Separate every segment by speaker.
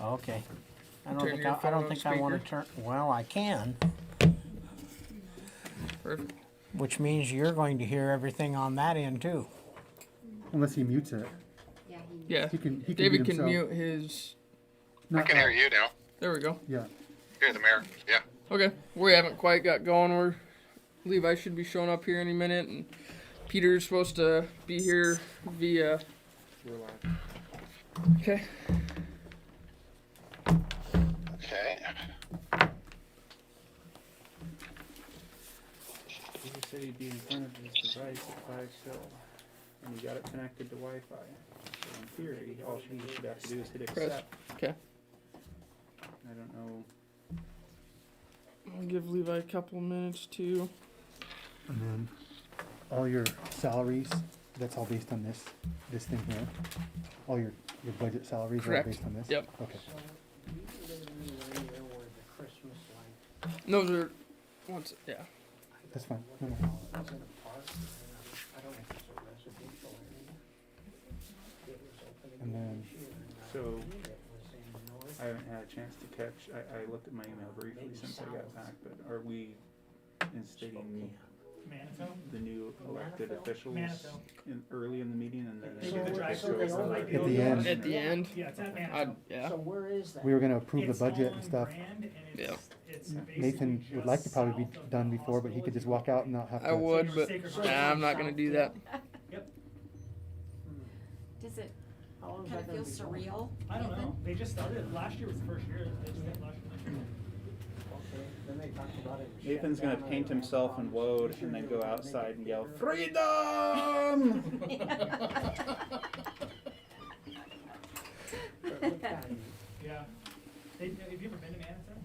Speaker 1: Okay. I
Speaker 2: Turn your
Speaker 1: don't
Speaker 2: phone on
Speaker 1: think I want to
Speaker 2: speaker.
Speaker 1: turn. Well, I can,
Speaker 2: Perfect.
Speaker 1: which means you're going to hear everything on that end too.
Speaker 3: Unless he mutes it.
Speaker 4: Yeah,
Speaker 2: Yeah.
Speaker 3: He can
Speaker 2: David
Speaker 3: mute
Speaker 2: can
Speaker 3: himself.
Speaker 2: mute his.
Speaker 5: I can hear you now.
Speaker 2: There we go.
Speaker 3: Yeah.
Speaker 5: Hear the mayor. Yeah.
Speaker 2: Okay. We haven't quite got going. Levi should be showing up here any minute, and Peter's supposed to be here via. Okay.
Speaker 5: Okay.
Speaker 6: He said he'd be in front of his device at 5 till, and he got it connected to Wi-Fi. So in theory, all he should have to do is hit
Speaker 2: Press.
Speaker 6: accept.
Speaker 2: Okay.
Speaker 6: I don't know.
Speaker 2: I'll give Levi a couple minutes to.
Speaker 3: And then all your salaries, that's all based on this thing here. All your budget salaries
Speaker 2: Correct.
Speaker 3: are based on this?
Speaker 2: Yep.
Speaker 3: Okay.
Speaker 2: Those are. What's yeah.
Speaker 3: That's fine. No. And then
Speaker 6: So I haven't had a chance to catch. I looked at my email briefly since I got back, but are we instating the new elected officials early in the meeting and then
Speaker 3: at the end,
Speaker 2: At the end.
Speaker 7: Yeah, it's at Manitoba.
Speaker 2: Yeah.
Speaker 8: So where is that?
Speaker 3: we were gonna approve the
Speaker 7: It's
Speaker 3: budget
Speaker 7: all
Speaker 3: and stuff.
Speaker 7: brand, and
Speaker 2: Yeah.
Speaker 7: it's
Speaker 3: Nathan
Speaker 7: basically
Speaker 3: would like to
Speaker 7: just
Speaker 3: probably be
Speaker 7: south of
Speaker 3: done
Speaker 7: the
Speaker 3: before, but he could just
Speaker 7: hospital
Speaker 3: walk out and not have to.
Speaker 2: I would, but
Speaker 7: Sacred
Speaker 2: nah,
Speaker 7: Heart.
Speaker 2: I'm not gonna do that.
Speaker 4: Does it
Speaker 8: How long is
Speaker 4: kind of
Speaker 8: that
Speaker 4: feel
Speaker 8: gonna be going?
Speaker 4: surreal?
Speaker 7: I don't know.
Speaker 4: Nathan?
Speaker 7: They just started. Last year was the first year. They just did last year.
Speaker 8: Okay, then they talked about it.
Speaker 6: Nathan's gonna paint himself in woad and then go outside and yell, "Freedom!"
Speaker 7: Yeah. Have you ever been to Manitoba?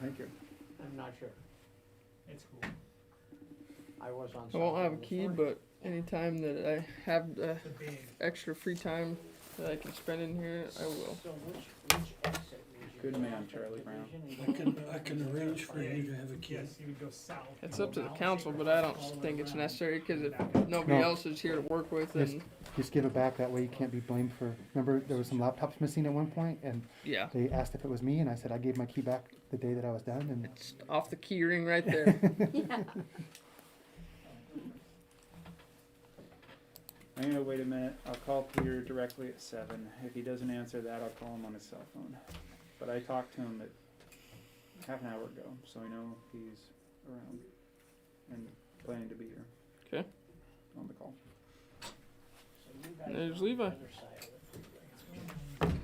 Speaker 6: Thank you.
Speaker 8: I'm not sure.
Speaker 7: It's cool.
Speaker 8: I was on.
Speaker 2: I won't have a
Speaker 8: Saturday
Speaker 2: key,
Speaker 8: before.
Speaker 2: but anytime that I have
Speaker 7: It's a big.
Speaker 2: extra free time that I can spend in here, I will.
Speaker 8: So which exit was your?
Speaker 6: Good man, Charlie Brown.
Speaker 9: I can arrange for you to have a key.
Speaker 7: Yes, you would go south.
Speaker 2: It's
Speaker 7: go
Speaker 2: up to the
Speaker 7: around
Speaker 2: council,
Speaker 7: Sacred
Speaker 2: but I
Speaker 7: Heart,
Speaker 2: don't
Speaker 7: all the way
Speaker 2: think it's
Speaker 7: around,
Speaker 2: necessary because if
Speaker 7: back up.
Speaker 2: nobody
Speaker 3: No.
Speaker 2: else is here to work with,
Speaker 3: Yes.
Speaker 2: then
Speaker 3: Just give it back, that way you can't be blamed for, remember there was some laptops missing at one point and
Speaker 2: yeah,
Speaker 3: they asked if it was me and I said I gave my key back the day that I was done and.
Speaker 2: it's off the key ring right there.
Speaker 4: Yeah.
Speaker 6: I'm gonna wait a minute. I'll call Peter directly at 7. If he doesn't answer that, I'll call him on his cell phone. But I talked to him at half an hour ago, so I know he's around and planning to be here.
Speaker 2: Okay.
Speaker 6: On the call.
Speaker 8: So you guys
Speaker 2: There's
Speaker 8: are on the
Speaker 2: Levi.
Speaker 8: other side of the freeway.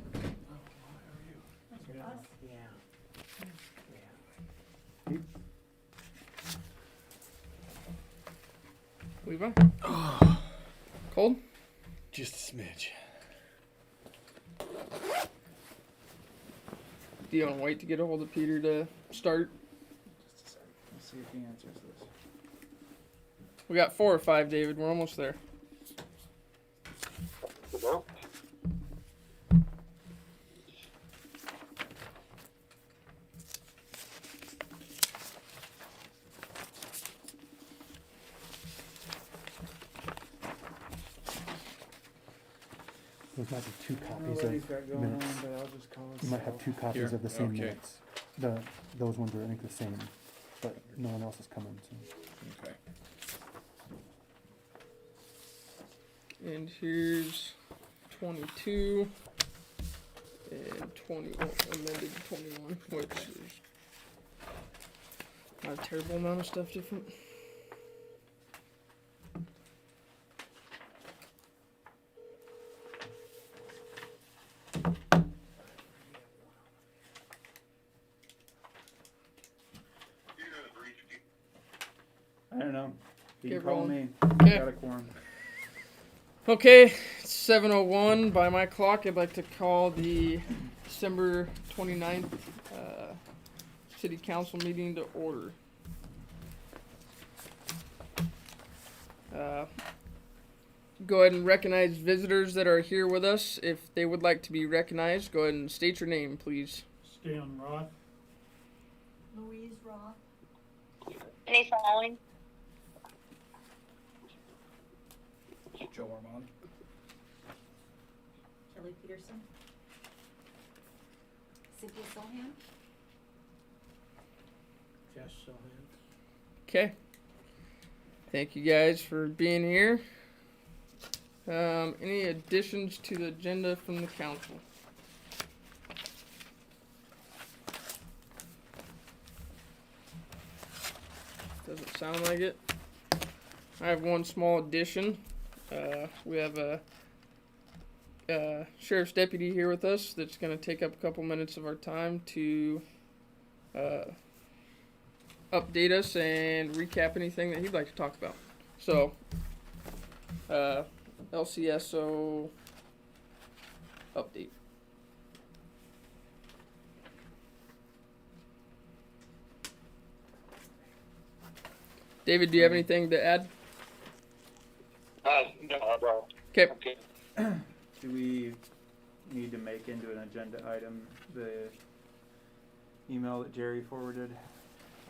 Speaker 8: Yeah. Yeah.
Speaker 2: Levi? Cold?
Speaker 9: Just a smidge.
Speaker 2: Do you want to wait to get a hold of Peter to start?
Speaker 6: Just a second. Let's see if he answers this.
Speaker 2: We got 4 or 5, David. We're almost there.
Speaker 3: Those might be two
Speaker 6: I don't know
Speaker 3: copies
Speaker 6: what
Speaker 3: of
Speaker 6: he's got going on,
Speaker 3: minutes.
Speaker 6: but I'll just call his
Speaker 3: You might have
Speaker 6: cell.
Speaker 3: two copies
Speaker 9: Here,
Speaker 3: of the same
Speaker 9: okay.
Speaker 3: minutes. Those ones are, I think, the same, but no one else is coming, so.
Speaker 9: Okay.
Speaker 2: And here's 22 and 21, amended 21, which is not a terrible amount of stuff different.
Speaker 6: I don't know. You
Speaker 2: Get
Speaker 6: can call
Speaker 2: rolling.
Speaker 6: me.
Speaker 2: Okay.
Speaker 6: Got a quorum.
Speaker 2: Okay, it's 7:01 by my clock. I'd like to call the December 29th City Council meeting to order. Go ahead and recognize visitors that are here with us. If they would like to be recognized, go ahead and state your name, please.
Speaker 7: Stan Roth.
Speaker 4: Louise Roth.
Speaker 10: Any following?
Speaker 9: Joe Armand.
Speaker 4: Kelly Peterson. Cynthia Sohan.
Speaker 8: Just so him.
Speaker 2: Okay. Thank you guys for being here. Any additions to the agenda from the council? Doesn't sound like it. I have one small addition. We have a sheriff's deputy here with us that's going to take up a couple minutes of our time to update us and recap anything that he'd like to talk about. So, LCSO update. David, do you have anything to add?
Speaker 5: No, bro.
Speaker 2: Okay.
Speaker 5: Okay.
Speaker 6: Do we need to make into an agenda item the email that Jerry forwarded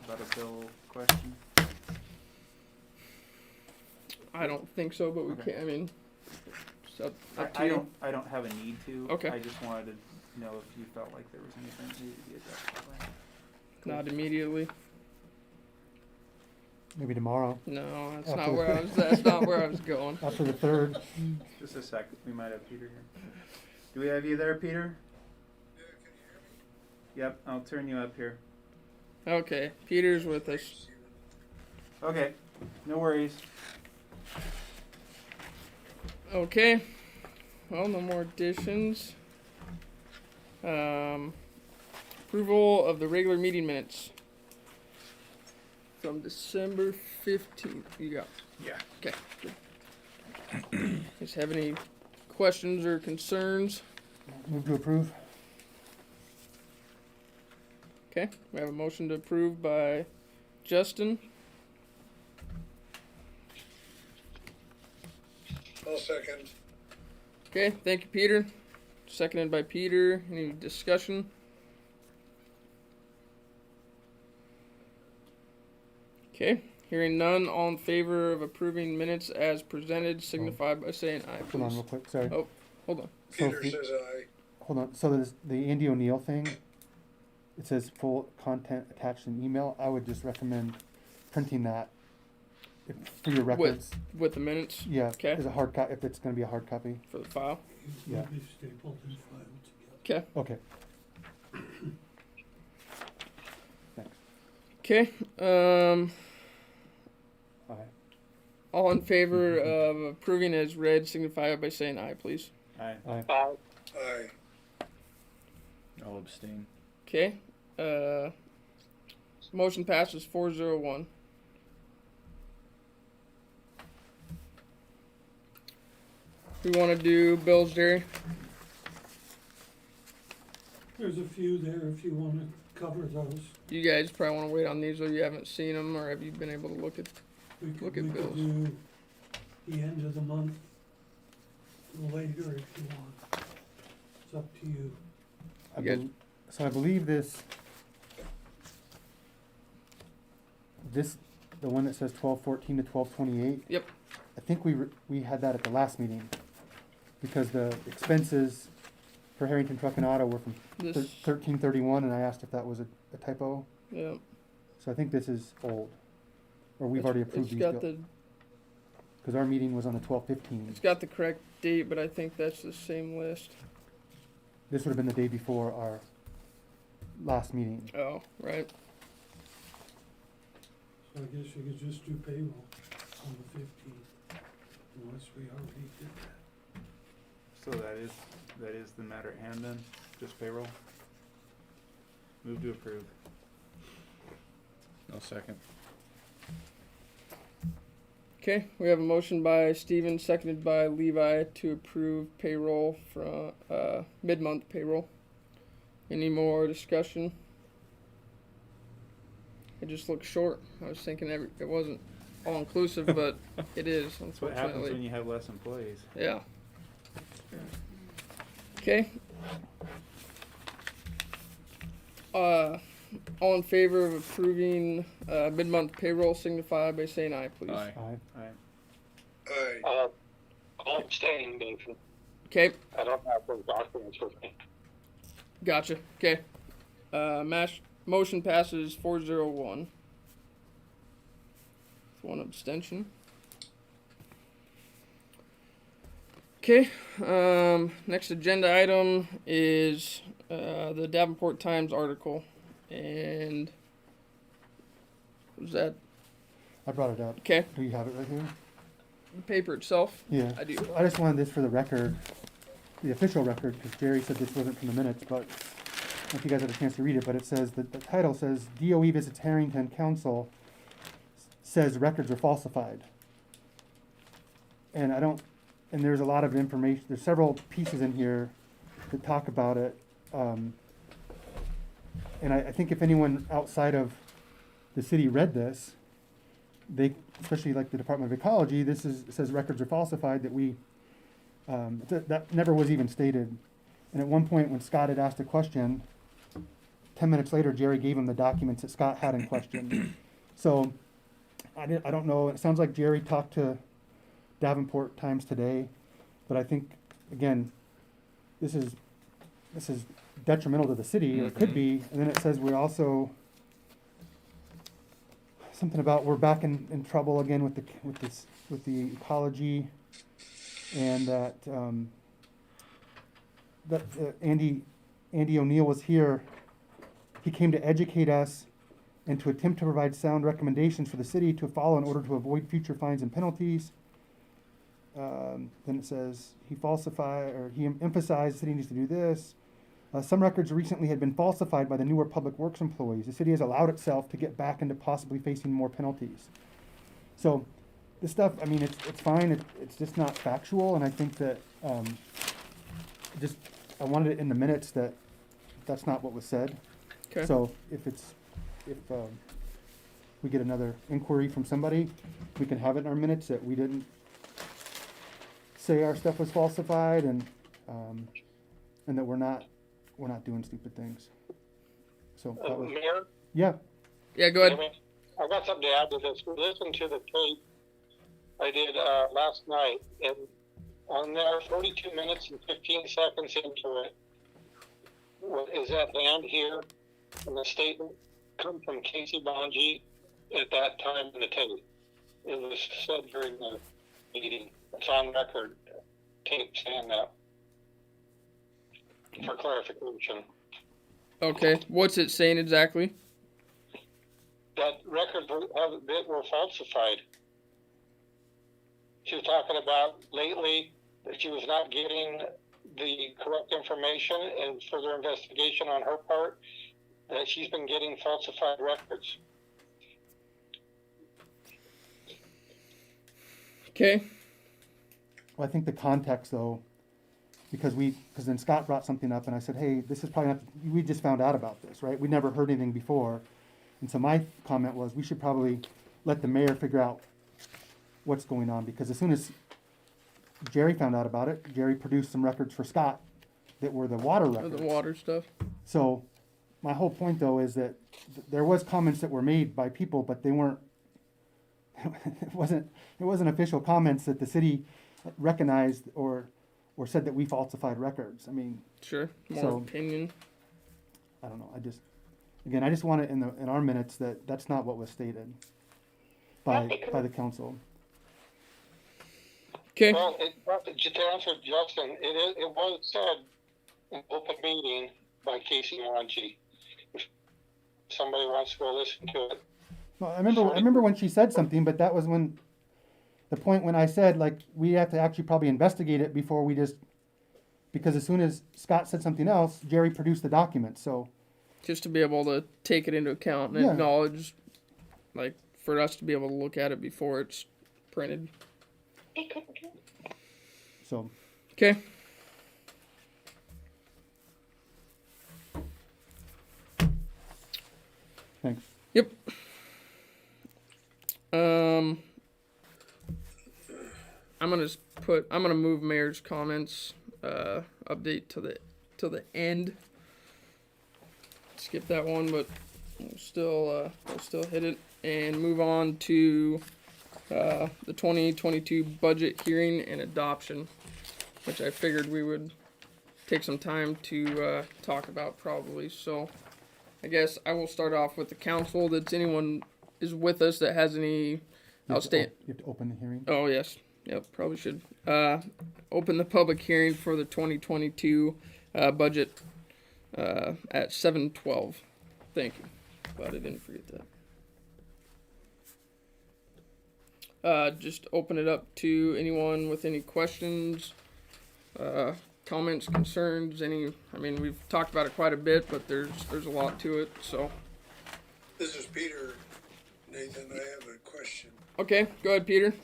Speaker 6: about a bill question?
Speaker 2: I don't think so, but we
Speaker 6: Okay.
Speaker 2: can. I mean, it's up to
Speaker 6: I
Speaker 2: you.
Speaker 6: don't have a need to.
Speaker 2: Okay.
Speaker 6: I just wanted to know if you felt like there was anything that needed to be addressed that way.
Speaker 2: Not immediately.
Speaker 3: Maybe tomorrow,
Speaker 2: No, that's
Speaker 3: After
Speaker 2: not
Speaker 3: the
Speaker 2: where I was. That's not where I was going.
Speaker 3: after the 3rd.
Speaker 6: Just a sec. We might have Peter here. Do we have you there, Peter? Yeah, can you hear me? Yep, I'll turn you up here.
Speaker 2: Okay, Peter's with us.
Speaker 6: Okay, no worries.
Speaker 2: Okay. Well, no more additions. Approval of the regular meeting minutes from December 15th. You got?
Speaker 6: Yeah.
Speaker 2: Okay. Good. Guys have any questions or concerns?
Speaker 3: Move to approve.
Speaker 2: Okay, we have a motion to approve by Justin.
Speaker 9: I'll second.
Speaker 2: Okay, thank you, Peter. Seconded by Peter. Any discussion? Okay, hearing none, all in favor of approving minutes as presented signify by saying aye,
Speaker 3: Hold on
Speaker 2: please.
Speaker 3: real quick, sorry.
Speaker 2: Oh, hold on.
Speaker 3: So
Speaker 9: Peter says aye.
Speaker 3: hold on, so there's the Andy O'Neill thing, it says full content attached in email. I would just recommend printing that for your records.
Speaker 2: With the minutes
Speaker 3: Yeah,
Speaker 2: Okay.
Speaker 3: as a hard copy, if it's gonna be a hard copy.
Speaker 2: for the file.
Speaker 3: Yeah.
Speaker 9: Be stapled and filed together.
Speaker 2: Okay.
Speaker 3: Okay. Thanks.
Speaker 2: Okay,
Speaker 3: Aye.
Speaker 2: all in favor of approving as read signify by saying aye, please.
Speaker 6: Aye.
Speaker 3: Aye.
Speaker 9: Aye.
Speaker 6: I'll abstain.
Speaker 2: Okay, motion passes 401. We want to do bills, Jerry?
Speaker 9: There's a few there if you wanna cover those.
Speaker 2: You guys probably want to wait on these, or you haven't seen them, or have you been able to look at?
Speaker 9: We
Speaker 2: Look
Speaker 9: could,
Speaker 2: at
Speaker 9: we
Speaker 2: bills.
Speaker 9: could do the end of the month later if you want. It's up to you.
Speaker 3: I
Speaker 2: You guys-
Speaker 3: bel- So I believe this, the one that says 1214 to 1228.
Speaker 2: Yep.
Speaker 3: I think we had that at the last meeting, because the expenses for Harrington Truck and Auto were from
Speaker 2: This,
Speaker 3: 1331, and I asked if that was a typo.
Speaker 2: yeah.
Speaker 3: So I think this is old, or we've already approved
Speaker 2: It's
Speaker 3: these
Speaker 2: got
Speaker 3: bills,
Speaker 2: the
Speaker 3: because our meeting was on the 1215.
Speaker 2: it's got the correct date, but I think that's the same list.
Speaker 3: This would have been the day before our last meeting.
Speaker 2: Oh, right.
Speaker 9: So I guess you could just do payroll on the 15th, unless we already did that.
Speaker 6: So that is the matter at hand then? Just payroll? Move to approve.
Speaker 10: No second.
Speaker 2: Okay, we have a motion by Steven, seconded by Levi to approve payroll from mid-month payroll. Any more discussion? It just looks short. I was thinking it wasn't all inclusive, but it is,
Speaker 6: That's what happens when
Speaker 2: unfortunately.
Speaker 6: you have less employees.
Speaker 2: Yeah. Okay. All in favor of approving mid-month payroll signify by saying aye, please.
Speaker 10: Aye.
Speaker 3: Aye.
Speaker 6: Aye.
Speaker 9: Aye.
Speaker 5: I'll abstain, Nathan.
Speaker 2: Okay,
Speaker 5: I don't have those documents with me.
Speaker 2: gotcha. Okay. Motion passes 4-0-1. With one abstention. Okay, next agenda item is the Davenport Times article, and was that
Speaker 3: I brought it up.
Speaker 2: okay?
Speaker 3: Do you have it right here?
Speaker 2: The paper itself,
Speaker 3: Yeah.
Speaker 2: I do.
Speaker 3: So I just wanted this for the record, the official record, because Jerry said this wasn't from the minutes, but I don't know if you guys had a chance to read it, but it says that the title says DOE visits Harrington Council, says records are falsified. And and there's a lot of information, there's several pieces in here that talk about it. And I think if anyone outside of the city read this, they, especially like the Department of Ecology, it says records are falsified, that never was even stated. And at one point when Scott had asked a question, 10 minutes later, Jerry gave him the documents that Scott had in question. So I don't know, it sounds like Jerry talked to Davenport Times today, but I think, again, this is detrimental to the city, or it could be. And then it says we're also, something about we're back in trouble again with the ecology, and that Andy O'Neill was here. He came to educate us and to attempt to provide sound recommendations for the city to follow in order to avoid future fines and penalties. Then it says he emphasized the city needs to do this. Some records recently had been falsified by the newer public works employees. The city has allowed itself to get back into possibly facing more penalties. So this stuff, I mean, it's fine. It's just not factual, and I think that I wanted it in the minutes that that's not what was said.
Speaker 2: Okay.
Speaker 3: So if we get another inquiry from somebody, we can have it in our minutes that we didn't say our stuff was falsified, and that we're not doing stupid things. So that was,
Speaker 5: Mayor?
Speaker 3: yeah.
Speaker 2: Yeah, go ahead.
Speaker 5: I've got something to add to this. Listen to the tape I did last night, and on there, 42 minutes and 15 seconds into it, what is at hand here, and the statement come from Casey Bonji at that time in the tape. It was said during the meeting. It's on record, tape saying that, for clarification.
Speaker 2: Okay, what's it saying exactly?
Speaker 5: That records were falsified. She was talking about lately that she was not getting the correct information, and further investigation on her part, that she's been getting falsified records.
Speaker 2: Okay.
Speaker 3: Well, I think the context, though, because then Scott brought something up, and I said, hey, this is probably not, we just found out about this, right? We never heard anything before. And so my comment was, we should probably let the mayor figure out what's going on, because as soon as Jerry found out about it, Jerry produced some records for Scott that were the water records.
Speaker 2: The water stuff.
Speaker 3: So my whole point, though, is that there was comments that were made by people, but they weren't, it wasn't official comments that the city recognized or said that we falsified records. I mean,
Speaker 2: Sure. More
Speaker 3: So-
Speaker 2: opinion.
Speaker 3: I don't know. I just want it in our minutes that that's not what was stated by the council.
Speaker 2: Okay.
Speaker 5: Well, to answer Justin, it was said in open meeting by Casey Monchi. If somebody wants to go listen to it.
Speaker 3: Well, I remember when she said something, but that was when the point when I said, like, we have to actually probably investigate it before we just, because as soon as Scott said something else, Jerry produced the document. So
Speaker 2: Just to be able to take it into account and
Speaker 3: Yeah.
Speaker 2: acknowledge, like, for us to be able to look at it before it's printed.
Speaker 3: so
Speaker 2: Okay.
Speaker 3: thanks.
Speaker 2: Yep. I'm gonna move mayor's comments update to the end. Skip that one, but we'll still hit it and move on to the 2022 budget hearing and adoption, which I figured we would take some time to talk about probably. So I guess I will start off with the council. That's anyone is with us that has any
Speaker 3: You have to
Speaker 2: outstanding.
Speaker 3: you have to open the hearing.
Speaker 2: Oh, yes. Yep, probably should. Open the public hearing for the 2022 budget at 7:12. Thank you. Glad I didn't forget that. Just open it up to anyone with any questions, comments, concerns, I mean, we've talked about it quite a bit, but there's a lot to it, so.
Speaker 10: This is Peter. Nathan, I have a question.
Speaker 2: Okay, go ahead, Peter.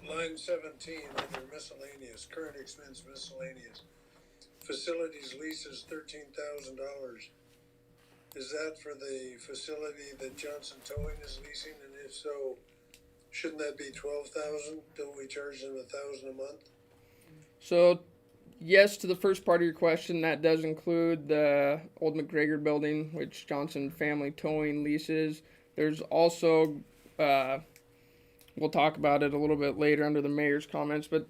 Speaker 10: Line 17 under miscellaneous, current expense miscellaneous. Facilities leases $13,000. Is that for the facility that Johnson Towing is leasing? And if so, shouldn't that be $12,000? Don't we charge them $1,000 a month?
Speaker 2: So, yes, to the first part of your question, that does include the old McGregor building, which Johnson Family Towing leases. There's also, we'll talk about it a little bit later under the mayor's comments, but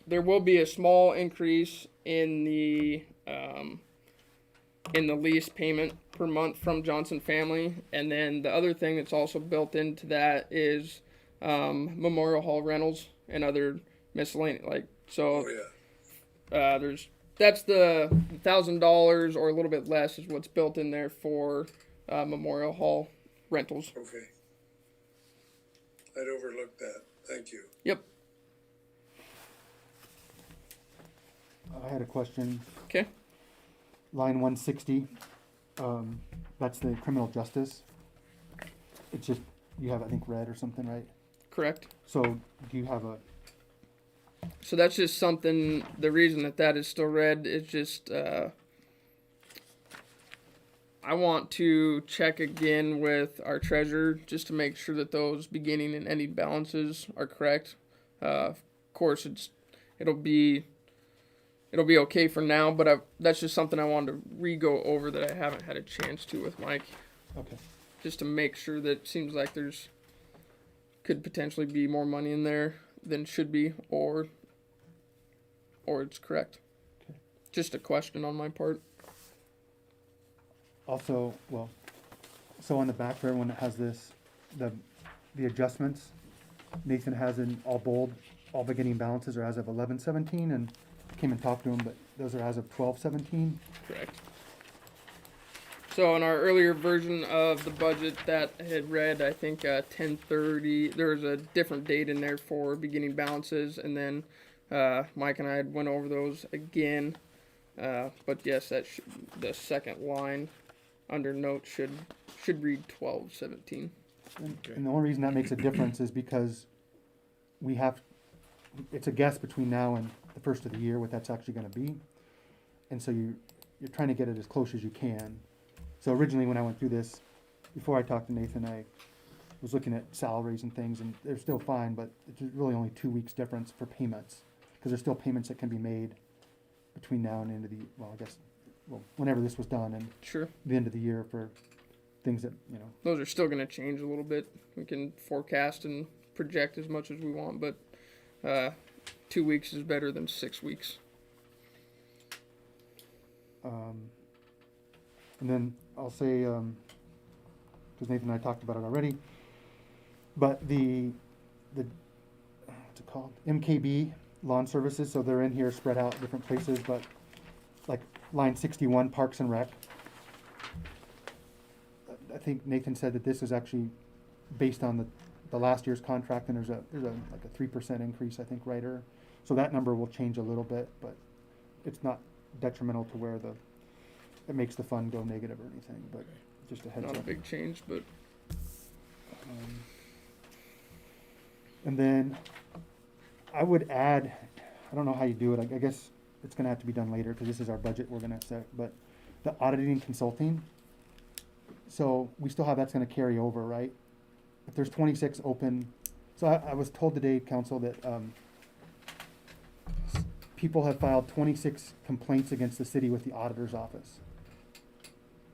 Speaker 2: there will be a small increase in the lease payment per month from Johnson Family. And then the other thing that's also built into that is Memorial Hall rentals and other miscellaneous,
Speaker 10: Oh, yeah.
Speaker 2: that's the $1,000 or a little bit less is what's built in there for Memorial Hall rentals.
Speaker 10: Okay. I'd overlooked that. Thank you.
Speaker 2: Yep.
Speaker 3: I had a question.
Speaker 2: Okay.
Speaker 3: Line 160. That's the criminal justice. It's just you have I think red or something, right?
Speaker 2: Correct.
Speaker 3: So do you have a
Speaker 2: So that's just something. The reason that is still red is just I want to check again with our treasurer just to make sure that those beginning and ending balances are correct. Of course, it'll be okay for now, but that's just something I wanted to re-go over that I haven't had a chance to with Mike,
Speaker 3: okay?
Speaker 2: just to make sure that it seems like could potentially be more money in there than should be, or it's correct.
Speaker 3: Okay.
Speaker 2: Just a question on my part.
Speaker 3: Also, well, so on the back for everyone that has this, the adjustments, Nathan has in all bold, all beginning balances are as of 11/17, and came and talked to him, but those are as of 12/17.
Speaker 2: Correct. So in our earlier version of the budget that had read, I think 10:30, there was a different date in there for beginning balances, and then Mike and I had went over those again. But yes, the second line under notes should read 12/17.
Speaker 3: And the only reason that makes a difference is because it's a guess between now and the first of the year what that's actually going to be, and so you're trying to get it as close as you can. So originally when I went through this, before I talked to Nathan, I was looking at salaries and things, and they're still fine, but it's really only 2 weeks difference for payments, because there's still payments that can be made between now and the end of whenever this was done, and
Speaker 2: Sure.
Speaker 3: the end of the year for things that,
Speaker 2: Those are still going to change a little bit. We can forecast and project as much as we want, but 2 weeks is better than 6 weeks.
Speaker 3: And then I'll say, because Nathan and I talked about it already, but the what's it called? MKB lawn services, so they're in here spread out different places, but like line 61, Parks and Rec. I think Nathan said that this is actually based on the last year's contract, and there's like a 3% increase, I think, right? So that number will change a little bit, but it's not detrimental to where it makes the fund go negative or anything, but just a heads
Speaker 2: Not
Speaker 3: up.
Speaker 2: a big change, but
Speaker 3: And then I would add, I don't know how you do it, I guess it's gonna have to be done later, because this is our budget we're gonna set, but the auditing consulting, so we still have, that's gonna carry over, right? If there's 26 open, so I was told today, council, that people have filed 26 complaints against the city with the auditor's office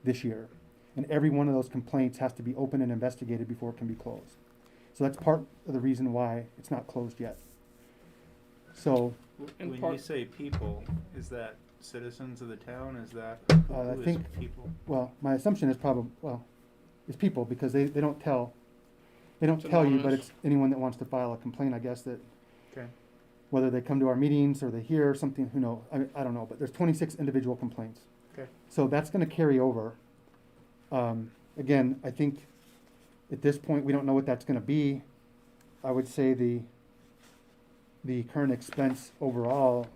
Speaker 3: this year. And every one of those complaints has to be open and investigated before it can be closed. So that's part of the reason why it's not closed yet. So,
Speaker 2: And
Speaker 6: When
Speaker 2: part-
Speaker 6: you say people, is that citizens of the town? Is that
Speaker 3: I
Speaker 6: who is
Speaker 3: think-
Speaker 6: people?
Speaker 3: Well, my assumption is it's people, because they don't tell,
Speaker 2: It's
Speaker 3: tell you, but
Speaker 2: anonymous.
Speaker 3: it's anyone that wants to file a complaint, I guess, that
Speaker 6: Okay.
Speaker 3: whether they come to our meetings or they hear something, who knows, I don't know, but there's 26 individual complaints.
Speaker 6: Okay.
Speaker 3: So that's gonna carry over. Again, I think at this point, we don't know what that's gonna be. I would say the current expense overall,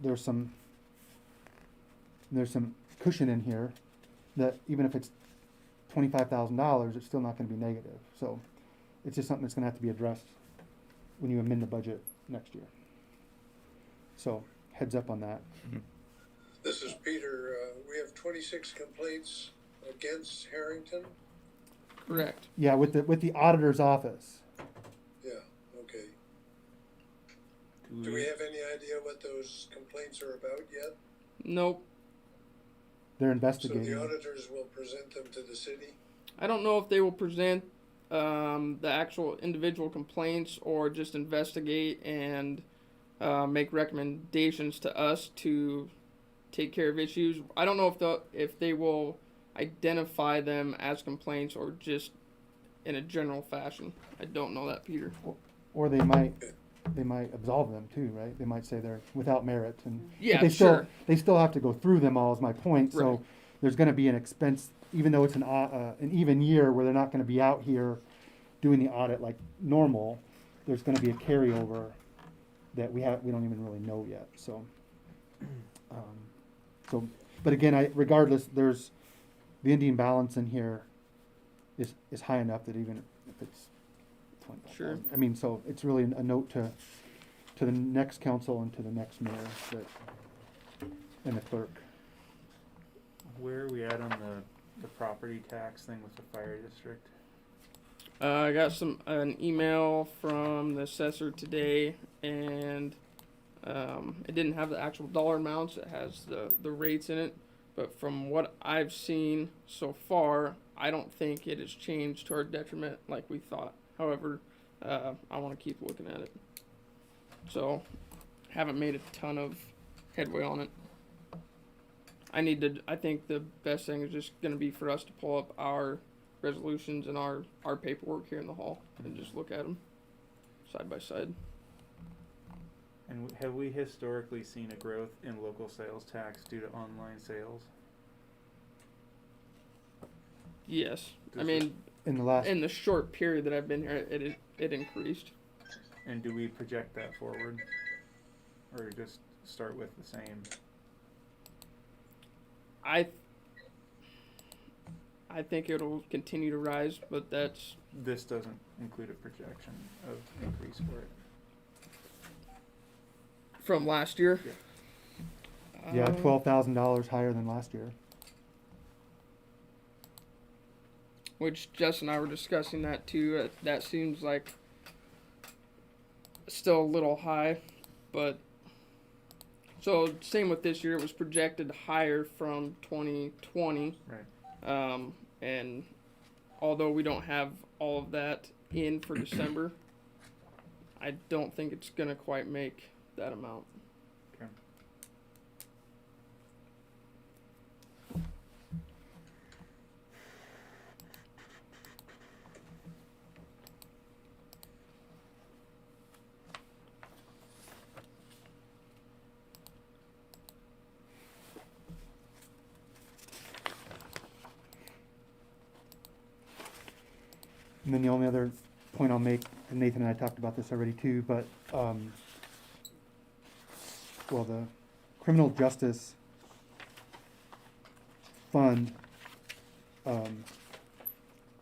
Speaker 3: there's some cushion in here that even if it's $25,000, it's still not gonna be negative. So it's just something that's gonna have to be addressed when you amend the budget next year. So heads up on that.
Speaker 10: This is Peter. We have 26 complaints against Harrington.
Speaker 2: Correct.
Speaker 3: Yeah, with the auditor's office.
Speaker 10: Yeah, okay. Do we have any idea what those complaints are about yet?
Speaker 2: Nope.
Speaker 3: They're
Speaker 10: So
Speaker 3: investigating.
Speaker 10: the auditors will present them to the city?
Speaker 2: I don't know if they will present the actual individual complaints or just investigate and make recommendations to us to take care of issues. I don't know if they will identify them as complaints or just in a general fashion. I don't know that, Peter.
Speaker 3: Or they might absolve them too, right? They might say they're without merit, and
Speaker 2: Yeah,
Speaker 3: but they
Speaker 2: sure.
Speaker 3: still have to go through them all. Is my point.
Speaker 2: Right.
Speaker 3: So there's going to be an expense, even though it's an even year where they're not going to be out here doing the audit like normal. There's going to be a carryover that we don't even really know yet. So, but again, regardless, there's the ending balance in here is high enough that even if it's 20,
Speaker 2: Sure.
Speaker 3: I mean, so it's really a note to the next council and to the next mayor and the clerk.
Speaker 6: Where are we at on the property tax thing with the fire district?
Speaker 2: I got an email from the assessor today, and it didn't have the actual dollar amounts. It has the rates in it. But from what I've seen so far, I don't think it has changed to our detriment like we thought. However, I want to keep looking at it. So, haven't made a ton of headway on it. I think the best thing is just going to be for us to pull up our resolutions and our paperwork here in the hall and just look at them side by side.
Speaker 6: And have we historically seen a growth in local sales tax due to online sales?
Speaker 2: Yes. I
Speaker 6: Does
Speaker 2: mean,
Speaker 3: In
Speaker 2: the short period that I've been here, it increased.
Speaker 6: And do we project that forward? Or just start with the same?
Speaker 2: I think it'll continue to rise, but that's
Speaker 6: This doesn't include a projection of increase for it.
Speaker 2: from last year.
Speaker 3: Yeah, $12,000 higher than last year.
Speaker 2: Which Jess and I were discussing that too. That seems like still a little high, but so same with this year. It was projected higher from 2020,
Speaker 6: Right.
Speaker 2: and although we don't have all of that in for December, I don't think it's gonna quite make that amount.
Speaker 6: Okay.
Speaker 3: And then the only other point I'll make, and Nathan and I talked about this already too, but, well, the criminal justice fund,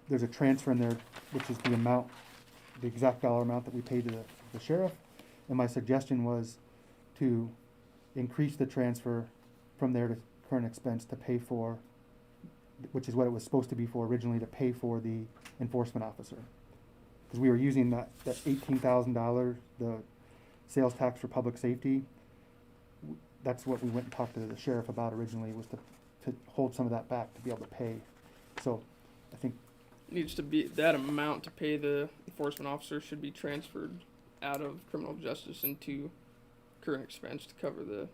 Speaker 3: there's a transfer in there, which is the amount, the exact dollar amount that we paid to the sheriff. And my suggestion was to increase the transfer from there to current expense to pay for, which is what it was supposed to be for originally, to pay for the enforcement officer. Because we were using that $18,000, the sales tax for public safety. That's what we went and talked to the sheriff about originally, was to hold some of that back to be able to pay. So I think,
Speaker 2: Needs to be that amount to pay the enforcement officer should be transferred out of criminal justice into current expense to cover the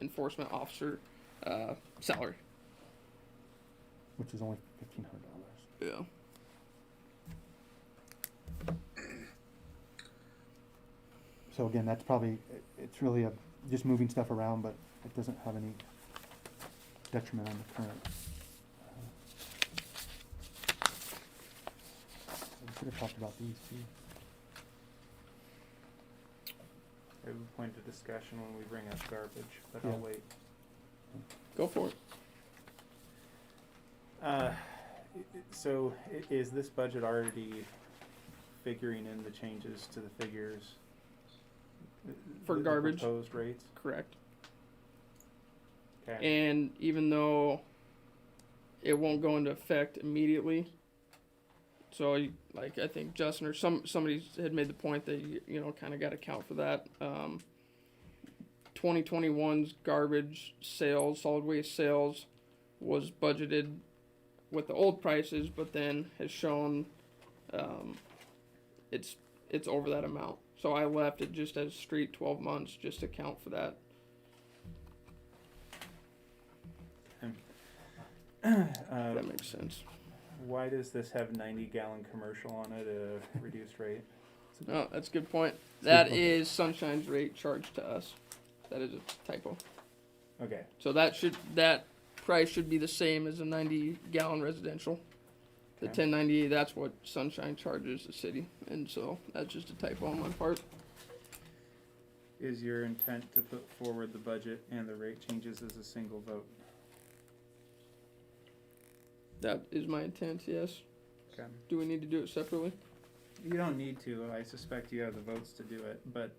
Speaker 2: enforcement officer salary.
Speaker 3: which is only $1,500.
Speaker 2: Yeah.
Speaker 3: So again, that's probably, it's really just moving stuff around, but it doesn't have any detriment on the current. We should have talked about these too.
Speaker 6: I have a point of discussion when we bring up garbage, but
Speaker 3: Yeah.
Speaker 6: I'll wait.
Speaker 2: Go for it.
Speaker 6: So is this budget already figuring in the changes to the figures?
Speaker 2: For
Speaker 6: the
Speaker 2: garbage?
Speaker 6: proposed rates?
Speaker 2: Correct.
Speaker 6: Okay.
Speaker 2: And even though it won't go into effect immediately, so I think Justin or somebody had made the point that kind of got to account for that. 2021's garbage sales, solid waste sales, was budgeted with the old prices, but then has shown it's over that amount. So I left it just as straight 12 months just to account for that. If that makes sense.
Speaker 6: Why does this have 90-gallon commercial on it, a reduced rate?
Speaker 2: Oh, that's a good point. That is Sunshine's rate charged to us. That is a typo.
Speaker 6: Okay.
Speaker 2: So that price should be the same as a 90-gallon residential. The
Speaker 6: Okay.
Speaker 2: 1098, that's what Sunshine charges the city, and so that's just a typo on my part.
Speaker 6: Is your intent to put forward the budget and the rate changes as a single vote?
Speaker 2: That is my intent, yes.
Speaker 6: Okay.
Speaker 2: Do we need to do it separately?
Speaker 6: You don't need to. I suspect you have the votes to do it, but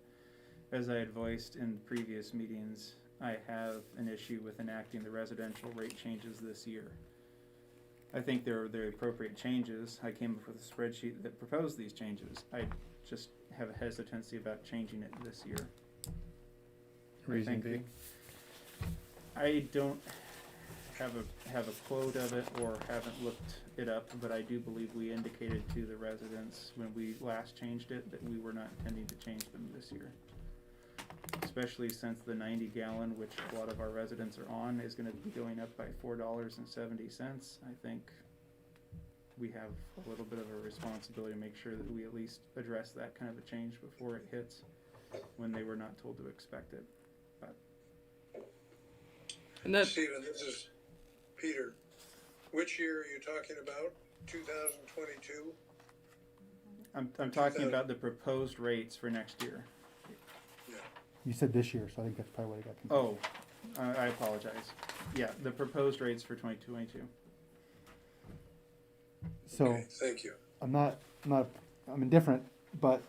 Speaker 6: as I had voiced in previous meetings, I have an issue with enacting the residential rate changes this year. I think they're the appropriate changes. I came up with a spreadsheet that proposed these changes. I just have a hesitancy about changing it this year.
Speaker 11: Reason being?
Speaker 6: I don't have a quote of it or haven't looked it up, but I do believe we indicated to the residents when we last changed it that we were not intending to change them this year. Especially since the 90-gallon, which a lot of our residents are on, is going to be going up by $4.70. I think we have a little bit of a responsibility to make sure that we at least address that kind of a change before it hits when they were not told to expect it. But
Speaker 2: And that
Speaker 10: Stephen, this is Peter. Which year are you talking about? 2022?
Speaker 6: I'm talking about the proposed rates for next year.
Speaker 3: You said this year, so I think that's probably what I got confused.
Speaker 6: Oh, I apologize. Yeah, the proposed rates for 2022.
Speaker 3: So
Speaker 10: Okay, thank you.
Speaker 3: I'm indifferent, but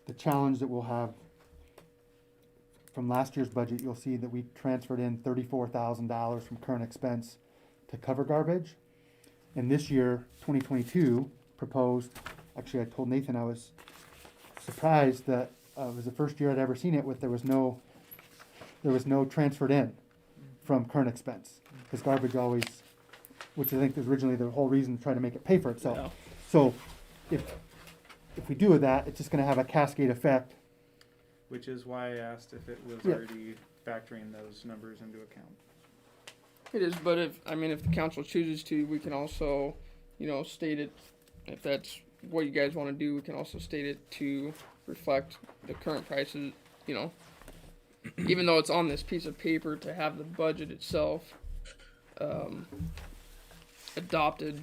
Speaker 3: the challenge that we'll have from last year's budget, you'll see that we transferred in $34,000 from current expense to cover garbage. And this year, 2022, proposed, actually I told Nathan I was surprised that it was the first year I'd ever seen it with there was no transferred in from current expense. Because garbage always, which I think is originally the whole reason to try to make it pay for itself.
Speaker 2: Yeah.
Speaker 3: So if we do with that, it's just gonna have a cascade effect.
Speaker 6: Which is why I asked if it was
Speaker 3: Yeah.
Speaker 6: already factoring those numbers into account.
Speaker 2: It is, but if the council chooses to, we can also, state it. If that's what you guys want to do, we can also state it to reflect the current prices. Even though it's on this piece of paper, to have the budget itself adopted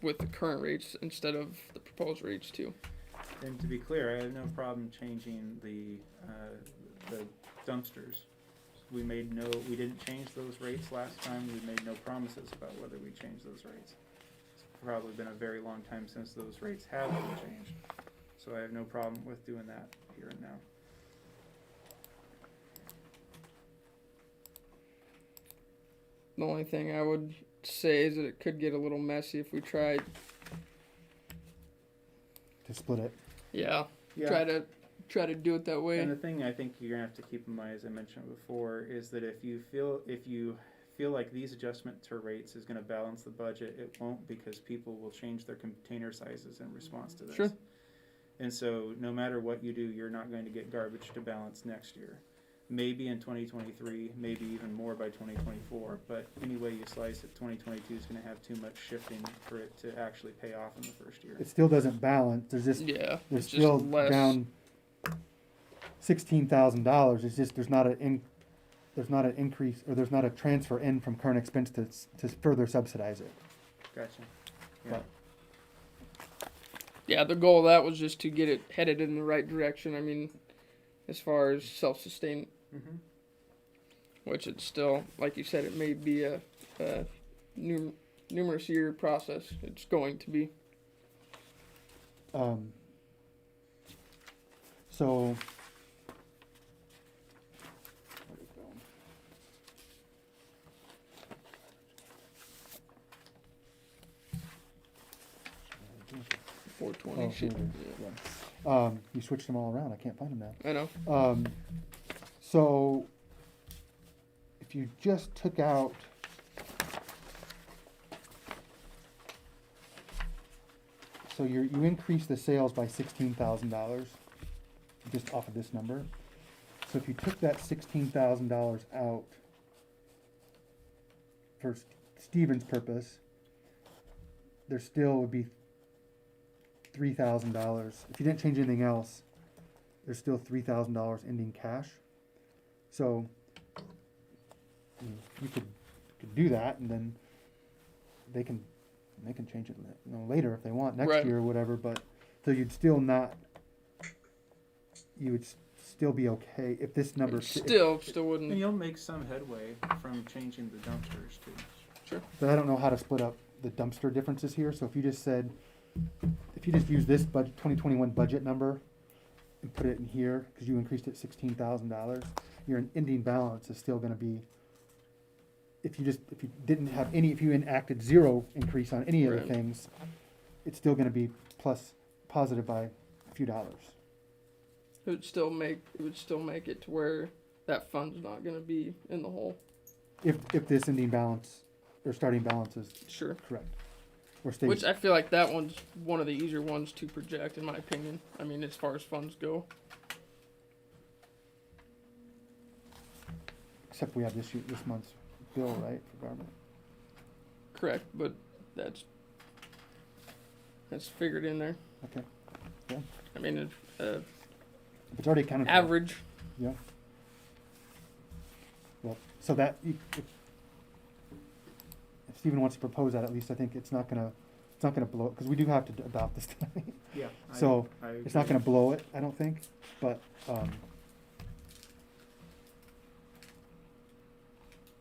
Speaker 2: with the current rates instead of the proposed rates too.
Speaker 6: And to be clear, I have no problem changing the dumpsters. We didn't change those rates last time. We made no promises about whether we changed those rates. It's probably been a very long time since those rates have been changed. So I have no problem with doing that here and now.
Speaker 2: The only thing I would say is that it could get a little messy if we tried.
Speaker 3: To split it.
Speaker 2: Yeah.
Speaker 6: Yeah.
Speaker 2: Try to do it that way.
Speaker 6: And the thing I think you're gonna have to keep in mind, as I mentioned before, is that if you feel like these adjustment to rates is gonna balance the budget, it won't, because people will change their container sizes in response to this.
Speaker 2: Sure.
Speaker 6: And so no matter what you do, you're not going to get garbage to balance next year. Maybe in 2023, maybe even more by 2024, but any way you slice it, 2022 is going to have too much shifting for it to actually pay off in the first year.
Speaker 3: It still doesn't balance. There's just
Speaker 2: Yeah,
Speaker 3: there's
Speaker 2: it's just
Speaker 3: still
Speaker 2: less.
Speaker 3: down $16,000. It's just there's not an increase, or there's not a transfer in from current expense to further subsidize it.
Speaker 6: Gotcha. Yeah.
Speaker 3: But
Speaker 2: Yeah, the goal of that was just to get it headed in the right direction. I mean, as far as self-sustain,
Speaker 6: Mm-hmm.
Speaker 2: which it's still, like you said, it may be a numerous year process. It's going to be.
Speaker 3: So.
Speaker 2: Four twenty.
Speaker 3: Oh, here it is. Yeah. You switched them all around. I can't find them now.
Speaker 2: I know.
Speaker 3: So if you just took out you increased the sales by $16,000 just off of this number. So if you took that $16,000 out for Stephen's purpose, there still would be $3,000. If you didn't change anything else, there's still $3,000 ending cash. So you could do that, and then they can change it later if they want next
Speaker 2: Right.
Speaker 3: year or whatever. But so you would still be okay if this number
Speaker 2: Still
Speaker 6: And
Speaker 2: wouldn't.
Speaker 6: you'll make some headway from changing the dumpsters too.
Speaker 2: Sure.
Speaker 3: But I don't know how to split up the dumpster differences here. So if you just use this 2021 budget number and put it in here, because you increased it $16,000, your ending balance is still going to be. If you enacted zero increase on any of the
Speaker 2: Right.
Speaker 3: things, it's still going to be positive by a few dollars.
Speaker 2: It would still make it to where that fund's not going to be in the hole.
Speaker 3: If this ending balance or starting balance is
Speaker 2: Sure.
Speaker 3: correct, or stays.
Speaker 2: Which I feel like that one's one of the easier ones to project, in my opinion. I mean, as far as funds go.
Speaker 3: Except we have this month's bill, right, for garment.
Speaker 2: Correct, but that's figured in there.
Speaker 3: Okay. Yeah.
Speaker 2: I mean,
Speaker 3: It's already accounted for.
Speaker 2: average.
Speaker 3: Yeah. Well, so that if Stephen wants to propose that, at least I think it's not gonna blow it, because we do have to adopt this tonight.
Speaker 6: Yeah.
Speaker 3: So
Speaker 6: I
Speaker 3: it's not
Speaker 6: agree.
Speaker 3: gonna blow it, I don't think, but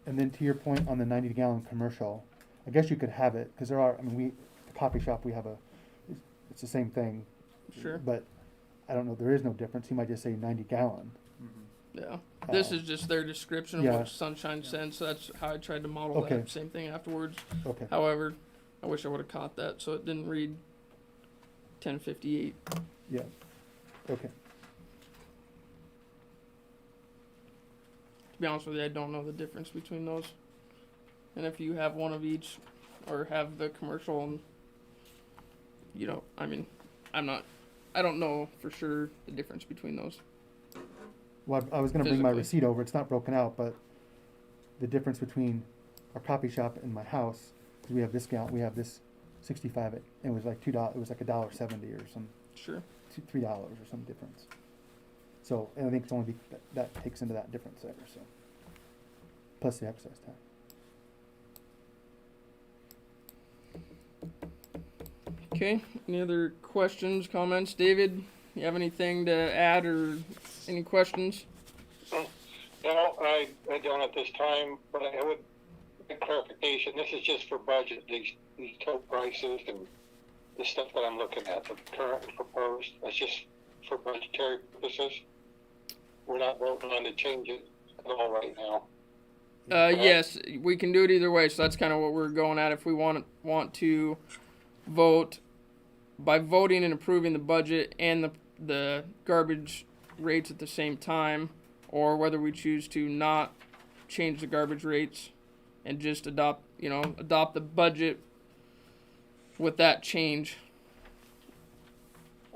Speaker 3: and then to your point on the 90-gallon commercial, I guess you could have it, because the coffee shop, we have it's the same thing.
Speaker 2: Sure.
Speaker 3: But I don't know, there is no difference. You might just say 90-gallon.
Speaker 6: Mhm.
Speaker 2: Yeah. This is just their description of
Speaker 3: yeah.
Speaker 2: what Sunshine sends. So that's how I tried to model
Speaker 3: Okay.
Speaker 2: that same thing afterwards.
Speaker 3: Okay.
Speaker 2: However, I wish I would have caught that so it didn't read 1058.
Speaker 3: Yeah. Okay.
Speaker 2: To be honest with you, I don't know the difference between those. And if you have one of each, or have the commercial, and I don't know for sure the difference between those.
Speaker 3: Well, I was going to bring my
Speaker 2: Physically.
Speaker 3: receipt over. It's not broken out, but the difference between our coffee shop and my house, because we have this 65. It was like $2. It was like $1.70 or some
Speaker 2: Sure.
Speaker 3: $3 or some difference. So, and I think it's only that takes into that difference there. So, plus the excise tax.
Speaker 2: Okay. Any other questions, comments? David, you have anything to add or any questions?
Speaker 5: No, I don't at this time, but I would make clarification. This is just for budget, these total prices and the stuff that I'm looking at, the current and proposed. That's just for budgetary purposes. We're not voting on to change it at all right now.
Speaker 2: Yes, we can do it either way. So that's kind of what we're going at. If we want to vote by voting and approving the budget and the garbage rates at the same time, or whether we choose to not change the garbage rates and just adopt the budget with that change.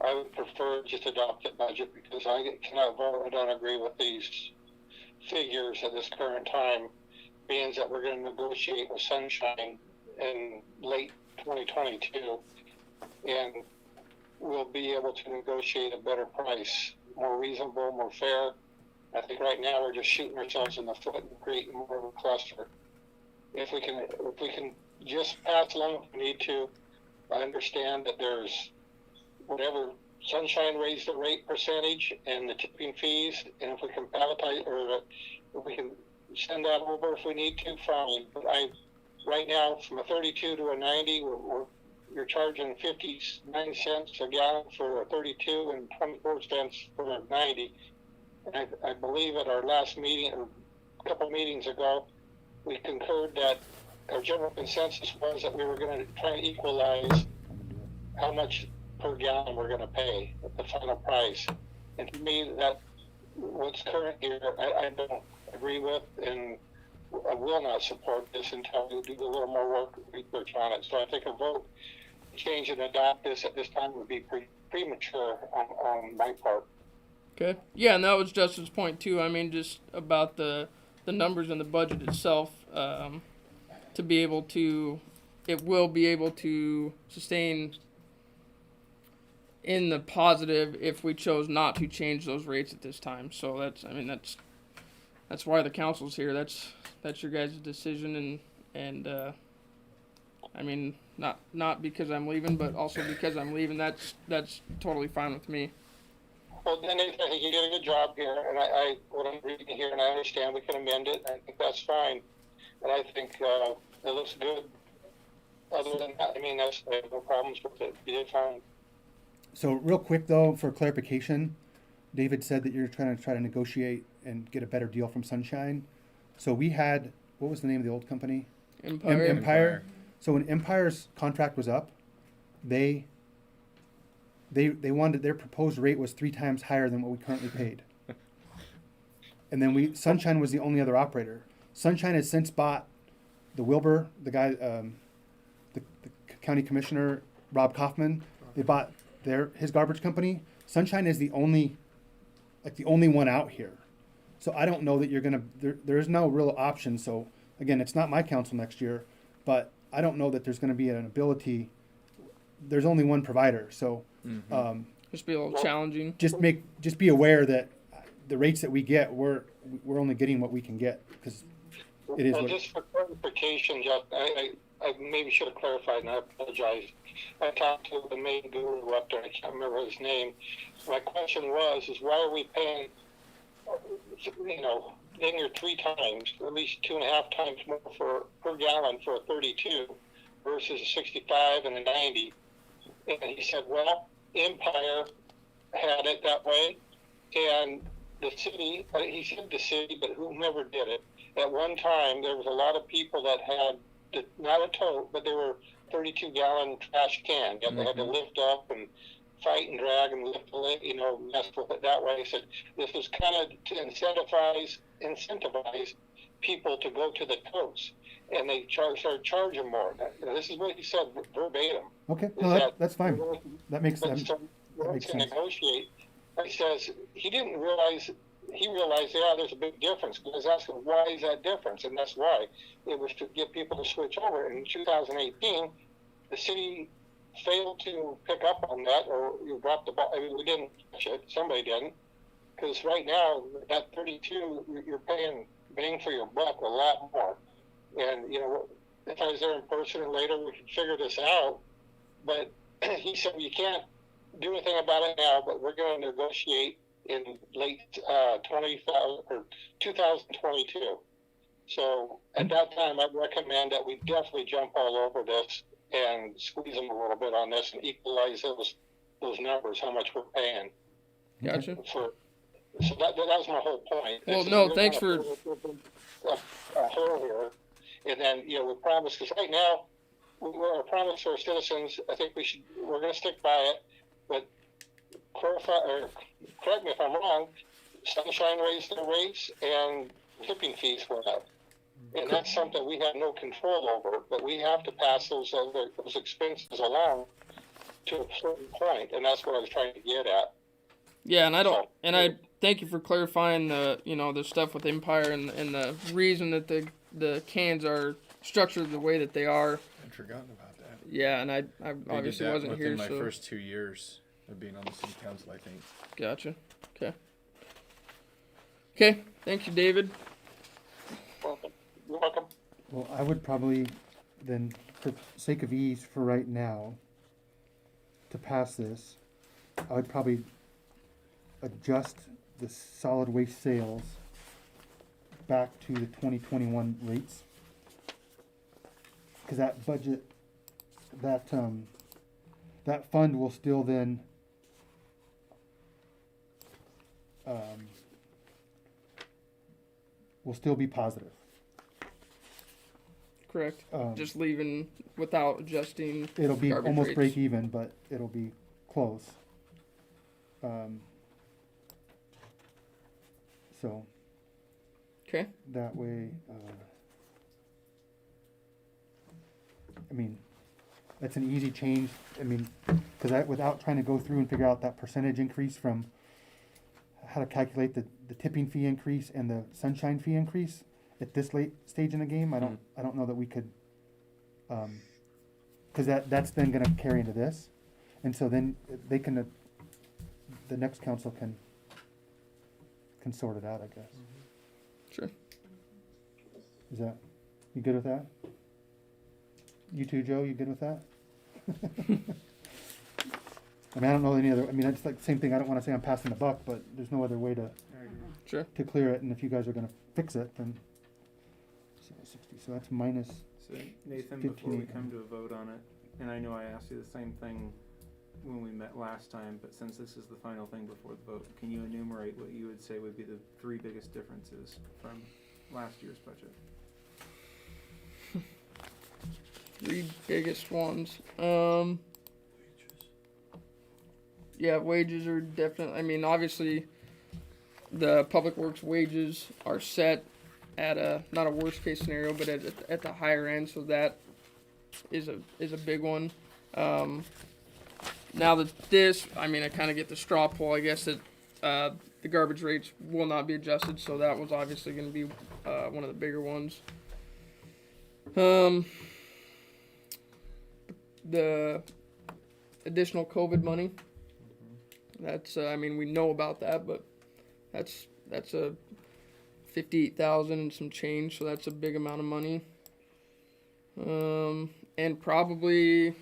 Speaker 5: I would prefer just adopt the budget because I cannot vote. I don't agree with these figures at this current time, being that we're going to negotiate with Sunshine in late 2022, and we'll be able to negotiate a better price, more reasonable, more fair. I think right now we're just shooting ourselves in the foot and creating more of a cluster. If we can just pass along if we need to, I understand that there's whatever Sunshine raised the rate percentage and the tipping fees, and if we can palletize or if we can send that over if we need to, fine. But right now from a 32 to a 90, you're charging 59 cents a gallon for a 32 and 24 cents for a 90. And I believe at our last meeting, or a couple meetings ago, we concurred that our general consensus was that we were going to try and equalize how much per gallon we're going to pay at the final price. And to me, that what's current here, I don't agree with, and I will not support this until we do a little more work research on it. So I think a vote to change and adopt this at this time would be premature on my part.
Speaker 2: Okay. Yeah, and that was Justin's point too. I mean, just about the numbers in the budget itself, to be able to, it will be able to sustain in the positive if we chose not to change those rates at this time. So that's why the council's here. That's your guys' decision, and I mean, not because I'm leaving, but also because I'm leaving. That's totally fine with me.
Speaker 5: Well, then I think you did a good job here, and what I'm reading here, and I understand we can amend it. I think that's fine, and I think it looks good. Other than that, I mean, I have no problems with it. You did fine.
Speaker 3: So real quick though, for clarification, David said that you're trying to negotiate and get a better deal from Sunshine. So we had, what was the name of the old company?
Speaker 2: Empire.
Speaker 3: So when Empire's contract was up, they wanted, their proposed rate was 3 times higher than what we currently paid. And then Sunshine was the only other operator. Sunshine has since bought the Wilbur, the guy, the county commissioner, Rob Kaufman. They bought his garbage company. Sunshine is the only one out here. So I don't know that you're gonna, there's no real option. So again, it's not my council next year, but I don't know that there's gonna be an ability. There's only one provider. So
Speaker 2: Just be a little challenging.
Speaker 3: Just be aware that the rates that we get, we're only getting what we can get because it is.
Speaker 5: Well, just for clarification, Jeff, I maybe should have clarified, and I apologize. I talked to the main guru up there. I can't remember his name. My question is why are we paying, in your 3 times, at least 2.5 times more per gallon for a 32 versus a 65 and a 90? And he said, well, Empire had it that way, and the city, he said the city, but whomever did it, at one time there was a lot of people that had, not a tote, but they were 32-gallon trash can. Yet they had to lift up and fight and drag and lift, mess with it that way. He said this was kind of to incentivize people to go to the totes, and they started charging more. This is what he said verbatim.
Speaker 3: Okay, no, that's fine. That makes sense.
Speaker 5: Negotiate. He says he didn't realize. He realized, there's a big difference. But I was asking, why is that difference? And that's why it was to get people to switch over. In 2018, the city failed to pick up on that, or you dropped the ball. I mean, we didn't catch it. Somebody didn't. Because right now, at 32, you're paying bang for your buck a lot more. And, if I was there in person and later, we could figure this out. But he said, you can't do anything about it now, but we're going to negotiate in late 2022. So at that time, I'd recommend that we definitely jump all over this and squeeze them a little bit on this and equalize those numbers, how much we're paying.
Speaker 2: Gotcha.
Speaker 5: So that was my whole point.
Speaker 2: Well, no, thanks for
Speaker 5: a hole here, and then we promise, because right now we're a promise to our citizens. I think we're going to stick by it, but correct me if I'm wrong, Sunshine raised their rates and tipping fees went up. And that's something we have no control over, but we have to pass those expenses along to a certain point, and that's what I was trying to get at.
Speaker 2: Yeah, and I don't,
Speaker 5: So-
Speaker 2: and I thank you for clarifying the, the stuff with Empire and the reason that the cans are structured the way that they are.
Speaker 11: I'd forgotten about that.
Speaker 2: Yeah, and I
Speaker 11: They did
Speaker 2: obviously
Speaker 11: that
Speaker 2: wasn't
Speaker 11: within
Speaker 2: here,
Speaker 11: my
Speaker 2: so
Speaker 11: first 2 years of being on the city council, I think.
Speaker 2: gotcha. Okay. Okay, thank you, David.
Speaker 5: Welcome. You're welcome.
Speaker 3: Well, I would probably then, for sake of ease for right now, to pass this, I would probably adjust the solid waste sales back to the 2021 rates. Cause that budget, that fund will still then, will still be positive.
Speaker 2: Correct.
Speaker 3: Um,
Speaker 2: Just leaving without adjusting.
Speaker 3: It'll be
Speaker 2: garbage
Speaker 3: almost
Speaker 2: rates.
Speaker 3: break even, but it'll be close. So
Speaker 2: Okay.
Speaker 3: that way, I mean, that's an easy change. I mean, because without trying to go through and figure out that percentage increase from how to calculate the tipping fee increase and the sunshine fee increase at this late stage in the game, I don't know that we could, because that's then going to carry into this, and so then they can, the next council can sort it out, I guess.
Speaker 2: Sure.
Speaker 3: Is that, you good with that? You too, Joe, you good with that? I mean, I don't know any other, I mean, it's like the same thing, I don't wanna say I'm passing the buck, but there's no other way to
Speaker 2: Sure.
Speaker 3: clear it, and if you guys are gonna fix it, then, so 60, so that's minus,
Speaker 6: So Nathan, before we
Speaker 3: 15.
Speaker 6: come to a vote on it, and I know I asked you the same thing when we met last time, but since this is the final thing before the vote, can you enumerate what you would say would be the 3 biggest differences from last year's budget?
Speaker 2: 3 biggest ones. Yeah, wages are definitely, I mean, obviously, the public works wages are set at a, not a worst case scenario, but at the higher end, so that is a big one. Now that this, I mean, I kind of get the straw poll, I guess, that the garbage rates will not be adjusted, so that was obviously going to be one of the bigger ones. The additional COVID money, that's, I mean, we know about that, but that's a 58,000 and some change, so that's a big amount of money. And probably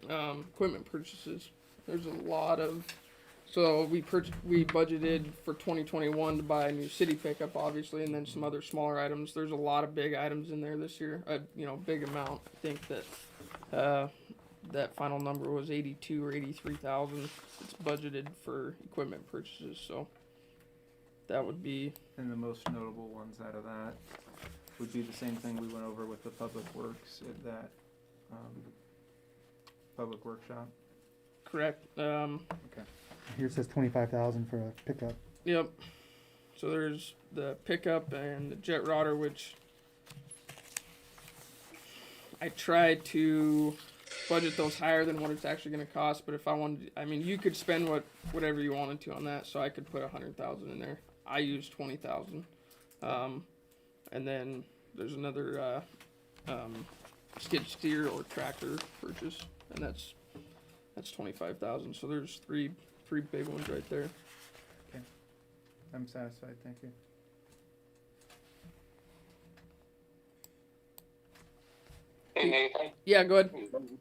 Speaker 2: equipment purchases. There's a lot of, so we budgeted for 2021 to buy a new city pickup, obviously, and then some other smaller items. There's a lot of big items in there this year. Big amount. I think that that final number was 82 or 83,000. It's budgeted for equipment purchases, so that would be.
Speaker 6: And the most notable ones out of that would be the same thing we went over with the public works at that public workshop.
Speaker 2: Correct.
Speaker 3: here it says 25,000 for a pickup.
Speaker 2: Yep. So there's the pickup and the jet rotor, which I tried to budget those higher than what it's actually going to cost. But if I wanted, I mean, you could spend whatever you wanted to on that. So I could put 100,000 in there. I used 20,000, and then there's another skid steer or tractor purchase, and that's 25,000. So there's three big ones right there.
Speaker 6: I'm satisfied, thank you.
Speaker 5: Hey, Nathan.
Speaker 2: Yeah, go ahead.
Speaker 5: There's only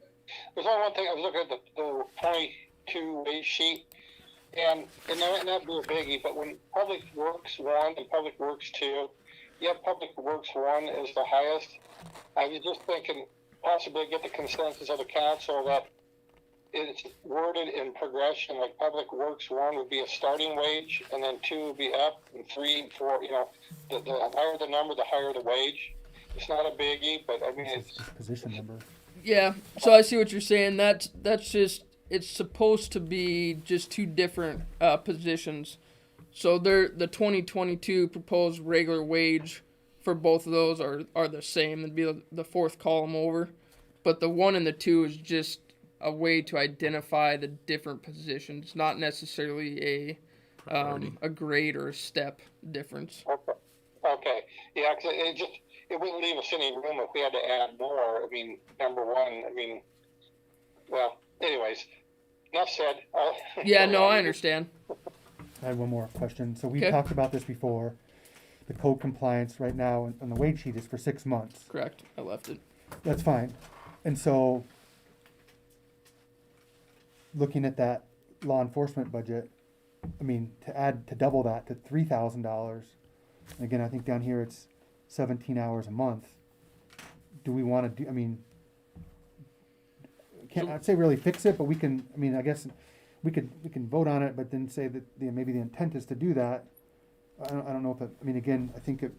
Speaker 5: one thing. I was looking at the 22 wage sheet, and it might not be a biggie, but when Public Works 1 and Public Works 2, yeah, Public Works 1 is the highest. I was just thinking possibly get the consensus of the council that it's worded in progression, like Public Works 1 would be a starting wage, and then 2 would be up, and 3 and 4, the higher the number, the higher the wage. It's not a biggie, but I mean, it's
Speaker 3: Position number.
Speaker 2: Yeah, so I see what you're saying. That's just, it's supposed to be just two different positions. So the 2022 proposed regular wage for both of those are the same. It'd be the fourth column over, but the 1 and the 2 is just a way to identify the different positions, not necessarily a grade or a step difference.
Speaker 5: Okay. Yeah, 'cause it wouldn't leave us any room if we had to add more. I mean, number one, well, anyways, enough said.
Speaker 2: Yeah, no, I understand.
Speaker 3: I had one more question. So we
Speaker 2: Okay.
Speaker 3: talked about this before. The code compliance right now on the wage sheet is for 6 months.
Speaker 2: Correct. I left it.
Speaker 3: That's fine. And so, looking at that law enforcement budget, I mean, to double that to $3,000. Again, I think down here it's 17 hours a month. Do we want to do? I mean, I'd say really fix it, but we can. I mean, I guess we can vote on it, but then say that maybe the intent is to do that. I don't know if it, I mean, again, I think it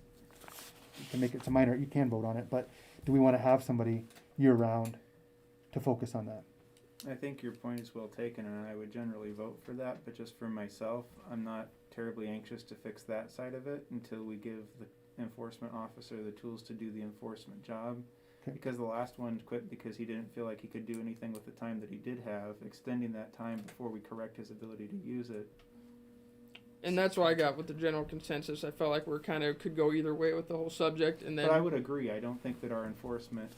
Speaker 3: can make it a minor. You can vote on it, but do we want to have somebody year round to focus on that?
Speaker 6: I think your point is well taken, and I would generally vote for that, but just for myself, I'm not terribly anxious to fix that side of it until we give the enforcement officer the tools to do the enforcement job.
Speaker 3: Okay.
Speaker 6: Because the last one quit because he didn't feel like he could do anything with the time that he did have, extending that time before we correct his ability to use it.
Speaker 2: And that's why I got with the general consensus. I felt like we're kind of could go either way with the whole subject, and then.
Speaker 6: But I would agree. I don't think that our enforcement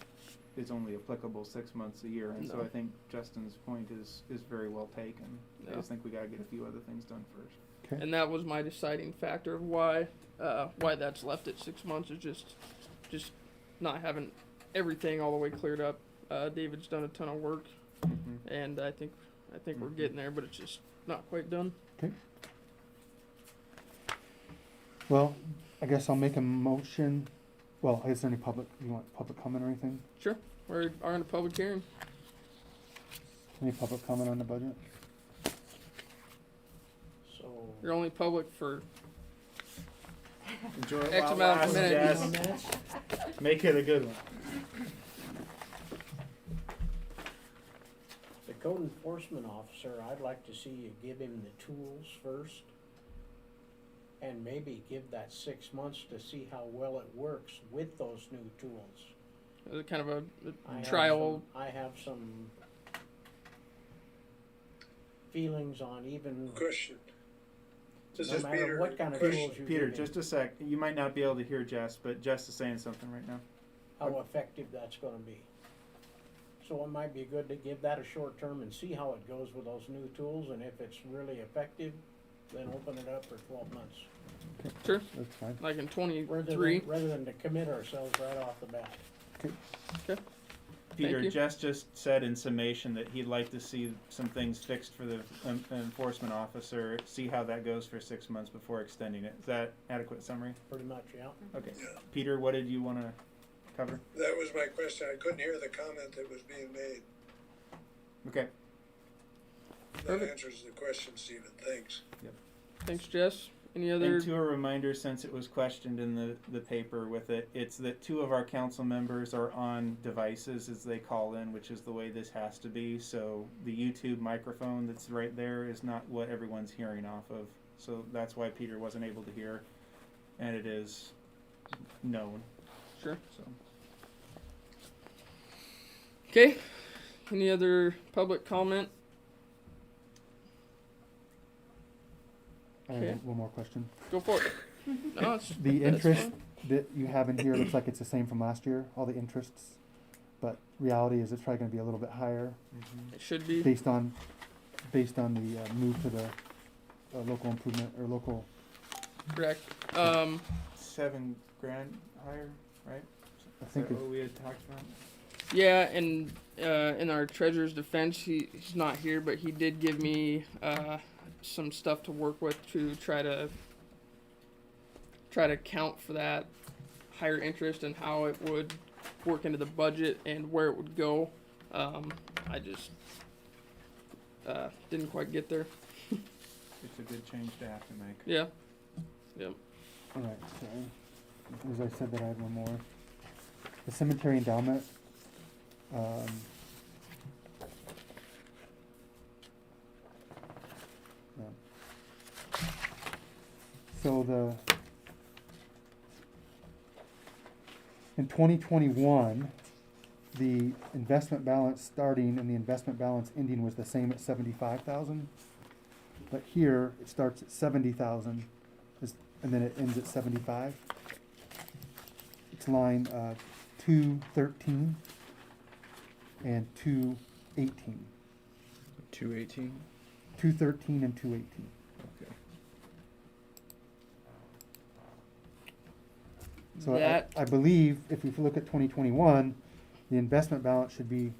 Speaker 6: is only applicable 6 months a year, and so
Speaker 2: No.
Speaker 6: I think Justin's point is very well taken. I
Speaker 2: Yeah.
Speaker 6: just think we got to get a few other things done first.
Speaker 3: Okay.
Speaker 2: And that was my deciding factor of why that's left at 6 months is just not having everything all the way cleared up. David's done a ton of work, and I think we're getting there, but it's just not quite done.
Speaker 3: Okay. Well, I guess I'll make a motion. Well, is there any you want public comment or anything?
Speaker 2: Sure, we are in a public hearing.
Speaker 3: Any public comment on the budget?
Speaker 8: So,
Speaker 2: You're only public for
Speaker 6: Enjoy it
Speaker 2: X
Speaker 6: while it
Speaker 2: amount of
Speaker 6: lasts,
Speaker 2: minutes.
Speaker 6: Jess. Make it a good one.
Speaker 8: the code enforcement officer, I'd like to see you give him the tools first. And maybe give that 6 months to see how well it works with those new tools.
Speaker 2: Kind of a
Speaker 8: I have
Speaker 2: trial.
Speaker 8: I have some feelings on even,
Speaker 10: Question. This
Speaker 8: no
Speaker 10: is
Speaker 8: matter
Speaker 10: Peter.
Speaker 8: what kind of
Speaker 10: Question.
Speaker 8: tools you
Speaker 6: Peter,
Speaker 8: give him,
Speaker 6: just a sec. You might not be able to hear Jess, but Jess is saying something right now.
Speaker 8: how effective that's gonna be. So it might be good to give that a short term and see how it goes with those new tools, and if it's really effective, then open it up for 12 months.
Speaker 2: Sure,
Speaker 3: That's fine.
Speaker 2: like in
Speaker 8: Rather
Speaker 2: 23.
Speaker 8: than, rather than to commit ourselves right off the bat.
Speaker 6: Peter,
Speaker 2: you.
Speaker 6: Jess just said in summation that he'd like to see some things fixed for the enforcement officer, see how that goes for 6 months before extending it. Is that adequate summary?
Speaker 8: Pretty much, yeah.
Speaker 6: Okay.
Speaker 10: Yeah.
Speaker 6: Peter, what did you want to cover?
Speaker 10: That was my question. I couldn't hear the comment that was being made.
Speaker 6: Okay.
Speaker 10: That
Speaker 2: Perfect.
Speaker 10: answers the question, Stephen. Thanks.
Speaker 2: Thanks, Jess. Any other?
Speaker 6: And to a reminder, since it was questioned in the paper with it, it's that 2 of our council members are on devices as they call in, which is the way this has to be. So the YouTube microphone that's right there is not what everyone's hearing off of. So that's why Peter wasn't able to hear, and it is known.
Speaker 2: Sure.
Speaker 6: So
Speaker 2: Okay. Any other public comment?
Speaker 3: I
Speaker 2: Okay.
Speaker 3: have one more question.
Speaker 2: Go for it. No, it's,
Speaker 3: The
Speaker 2: that's
Speaker 3: interest
Speaker 2: fine.
Speaker 3: that you have in here looks like it's the same from last year, all the interests. But reality is it's probably gonna be a little bit higher
Speaker 2: It should be.
Speaker 3: based on the move to the local improvement or local.
Speaker 2: Correct.
Speaker 6: $7,000 higher, right?
Speaker 3: I think
Speaker 6: Is that
Speaker 3: it's,
Speaker 6: what we had talked about?
Speaker 2: Yeah, and in our treasurer's defense, he's not here, but he did give me some stuff to work with to try to count for that higher interest and how it would work into the budget and where it would go. I just didn't quite get there.
Speaker 6: It's a good change to have to make.
Speaker 2: Yeah. Yep.
Speaker 3: all right, sorry. As I said that I had one more. The cemetery endowment. Yeah. So in 2021, the investment balance starting and the investment balance ending was the same at 75,000. But here, it starts at 70,000, and then it ends at 75. It's line 213 and 218.
Speaker 11: 218.
Speaker 3: 213 and 218.
Speaker 11: Okay.
Speaker 3: So
Speaker 2: That-
Speaker 3: I believe if we look at 2021, the investment balance should be,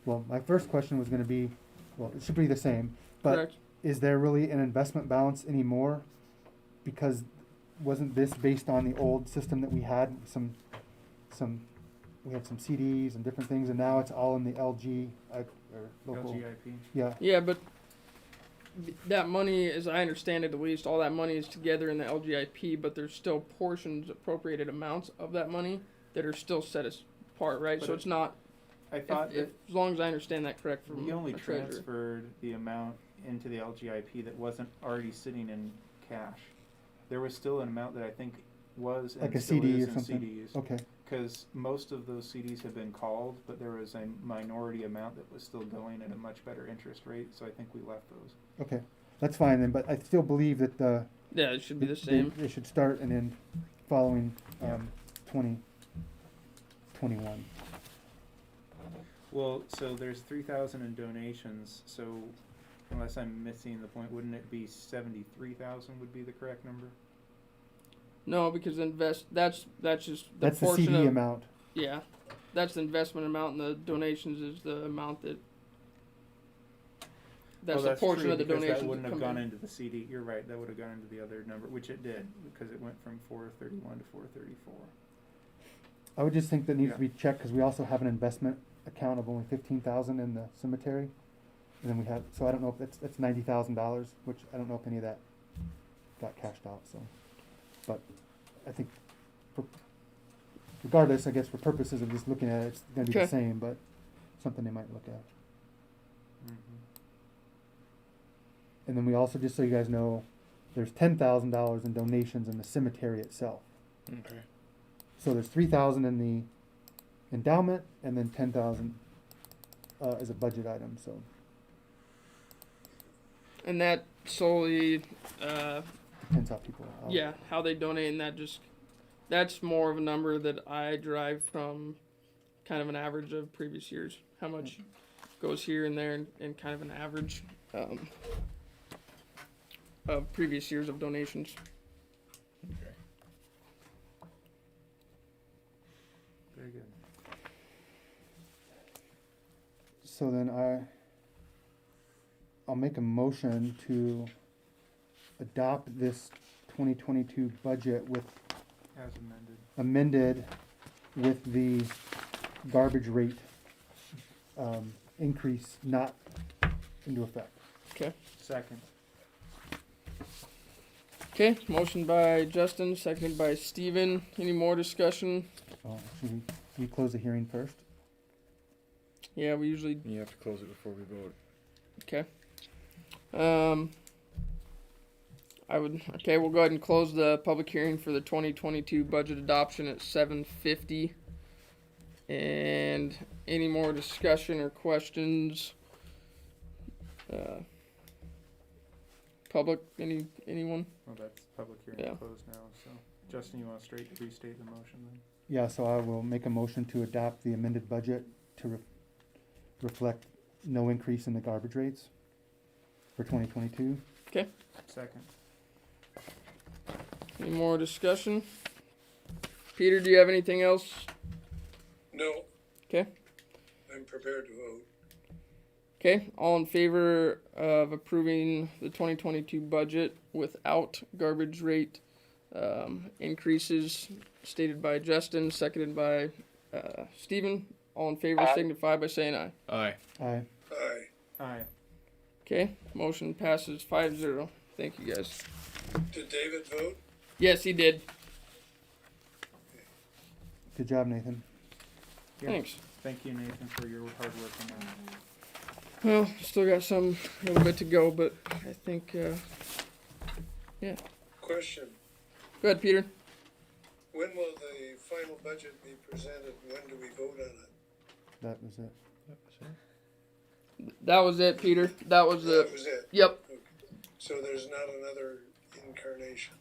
Speaker 3: well, my first question was going to be, well, it should be the same, but
Speaker 2: Correct.
Speaker 3: is there really an investment balance anymore? Because wasn't this based on the old system that we had, we had some CDs and different things, and now it's all in the LG, or local,
Speaker 6: LGIP.
Speaker 3: yeah,
Speaker 2: Yeah, but that money, as I understand it, at least all that money is together in the LGIP, but there's still portions, appropriated amounts of that money that are still set apart, right?
Speaker 6: But
Speaker 2: so it's not.
Speaker 6: I thought that
Speaker 2: As long as I understand that correct from
Speaker 6: we only
Speaker 2: our treasurer.
Speaker 6: transferred the amount into the LGIP that wasn't already sitting in cash. There was still an amount that I think was
Speaker 3: like
Speaker 6: and
Speaker 3: a
Speaker 6: still
Speaker 3: CD
Speaker 6: is
Speaker 3: or
Speaker 6: in
Speaker 3: something.
Speaker 6: CDs.
Speaker 3: Okay,
Speaker 6: Because most of those CDs have been called, but there was a minority amount that was still going at a much better interest rate, so I think we left those.
Speaker 3: okay, that's fine then, but I still believe that
Speaker 2: Yeah, it should be the same.
Speaker 3: They should start and end following,
Speaker 6: Yeah.
Speaker 3: 2021.
Speaker 6: Well, so there's 3,000 in donations, so unless I'm missing the point, wouldn't it be 73,000 would be the correct number?
Speaker 2: No, because that's just the
Speaker 3: That's the
Speaker 2: portion
Speaker 3: CD
Speaker 2: of
Speaker 3: amount.
Speaker 2: yeah, that's the investment amount, and the donations is the amount that. That's
Speaker 6: Oh,
Speaker 2: a portion
Speaker 6: true,
Speaker 2: of the
Speaker 6: because
Speaker 2: donations
Speaker 6: that wouldn't have
Speaker 2: come
Speaker 6: gone
Speaker 2: in.
Speaker 6: into the CD. You're right, that would have gone into the other number, which it did, because it went from 431 to 434.
Speaker 3: I would just think that needs
Speaker 6: Yeah.
Speaker 3: to be checked, because we also have an investment account of only 15,000 in the cemetery. And then we have, so I don't know if that's $90,000, which I don't know if any of that got cashed out, so. But I think, regardless, I guess for purposes of just looking at it, it's gonna be the
Speaker 2: Okay.
Speaker 3: same, but something they might look at.
Speaker 6: Mm-hmm.
Speaker 3: And then we also, just so you guys know, there's $10,000 in donations in the cemetery itself.
Speaker 11: Okay.
Speaker 3: So there's 3,000 in the endowment, and then 10,000 as a budget item, so.
Speaker 2: And that solely,
Speaker 3: Depends how people.
Speaker 2: yeah, how they donate, and that's more of a number that I derive from kind of an average of previous years. How much goes here and there, and kind of an average of previous years of donations.
Speaker 11: Okay.
Speaker 6: Very good.
Speaker 3: So then I'll make a motion to adopt this 2022 budget with
Speaker 6: As amended.
Speaker 3: amended with the garbage rate increase not into effect.
Speaker 2: Okay.
Speaker 6: Second.
Speaker 2: Okay. Motion by Justin, seconded by Steven. Any more discussion?
Speaker 3: Oh, should we close the hearing first?
Speaker 2: Yeah, we usually.
Speaker 11: You have to close it before we vote.
Speaker 2: Okay. We'll go ahead and close the public hearing for the 2022 budget adoption at 7:50. And any more discussion or questions? Public, anyone?
Speaker 6: Well, that's public hearing
Speaker 2: Yeah.
Speaker 6: closed now, so. Justin, you want to restate the motion then?
Speaker 3: Yeah, so I will make a motion to adopt the amended budget to reflect no increase in the garbage rates for 2022.
Speaker 6: Second.
Speaker 2: Any more discussion? Peter, do you have anything else?
Speaker 10: No.
Speaker 2: Okay.
Speaker 10: I'm prepared to vote.
Speaker 2: Okay, all in favor of approving the 2022 budget without garbage rate increases stated by Justin, seconded by Stephen. All in favor signify by saying aye.
Speaker 11: Aye.
Speaker 3: Aye.
Speaker 10: Aye.
Speaker 6: Aye.
Speaker 2: Okay, motion passes 5-0. Thank you guys.
Speaker 10: Did David vote?
Speaker 2: Yes, he did.
Speaker 3: Good job, Nathan.
Speaker 6: Yeah.
Speaker 2: Thanks.
Speaker 6: Thank you, Nathan, for your hard work on that.
Speaker 2: Well, still got a little bit to go, but I think,
Speaker 10: Question,
Speaker 2: go ahead, Peter.
Speaker 10: when will the final budget be presented and when do we vote on it?
Speaker 3: That was it.
Speaker 2: That was it, Peter. That was
Speaker 10: That
Speaker 2: it.
Speaker 10: was it.
Speaker 2: Yep.
Speaker 10: So there's not another incarnation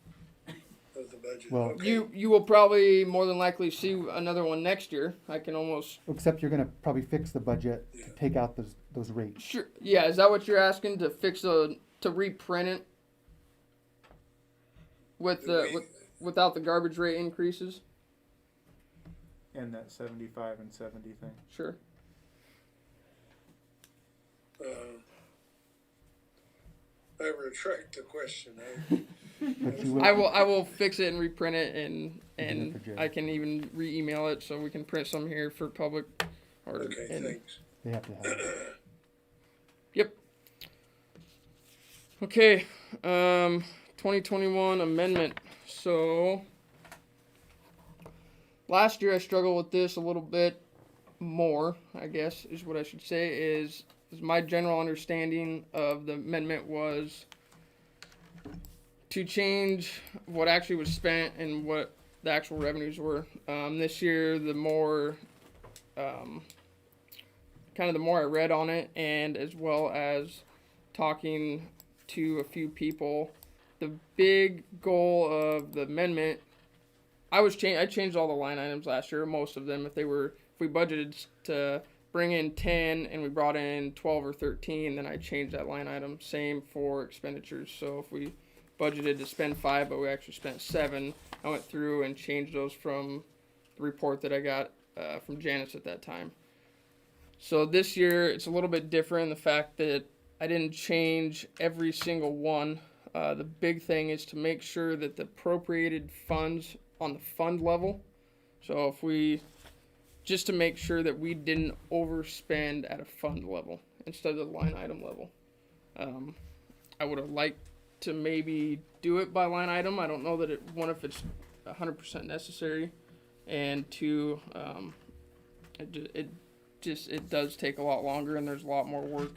Speaker 10: of the budget.
Speaker 3: Well-
Speaker 10: Okay.
Speaker 2: You will probably more than likely see another one next year. I can almost
Speaker 3: Except you're gonna probably fix the budget to take out those rates.
Speaker 2: sure. Yeah, is that what you're asking to to reprint it with without the garbage rate increases?
Speaker 6: And that 75 and 70 thing.
Speaker 2: Sure.
Speaker 10: I retract the question.
Speaker 3: But you will,
Speaker 2: I will fix it and reprint it and
Speaker 3: do it for Jerry.
Speaker 2: I can even re-email it so we can print some here for public.
Speaker 10: Okay, thanks.
Speaker 3: they have to have it.
Speaker 2: Yep. Okay. 2021 amendment. So last year I struggled with this a little bit more, I guess is what I should say, is my general understanding of the amendment was to change what actually was spent and what the actual revenues were. This year, the more the more I read on it, and as well as talking to a few people, the big goal of the amendment, I changed all the line items last year, most of them. If we budgeted to bring in 10 and we brought in 12 or 13, then I changed that line item. Same for expenditures. So if we budgeted to spend 5, but we actually spent 7, I went through and changed those from the report that I got from Janice at that time. So this year it's a little bit different in the fact that I didn't change every single one. The big thing is to make sure that the appropriated funds on the fund level, so if we, just to make sure that we didn't overspend at a fund level instead of the line item level. I would have liked to maybe do it by line item. I don't know that if it's 100% necessary, and 2, it does take a lot longer and there's a lot more work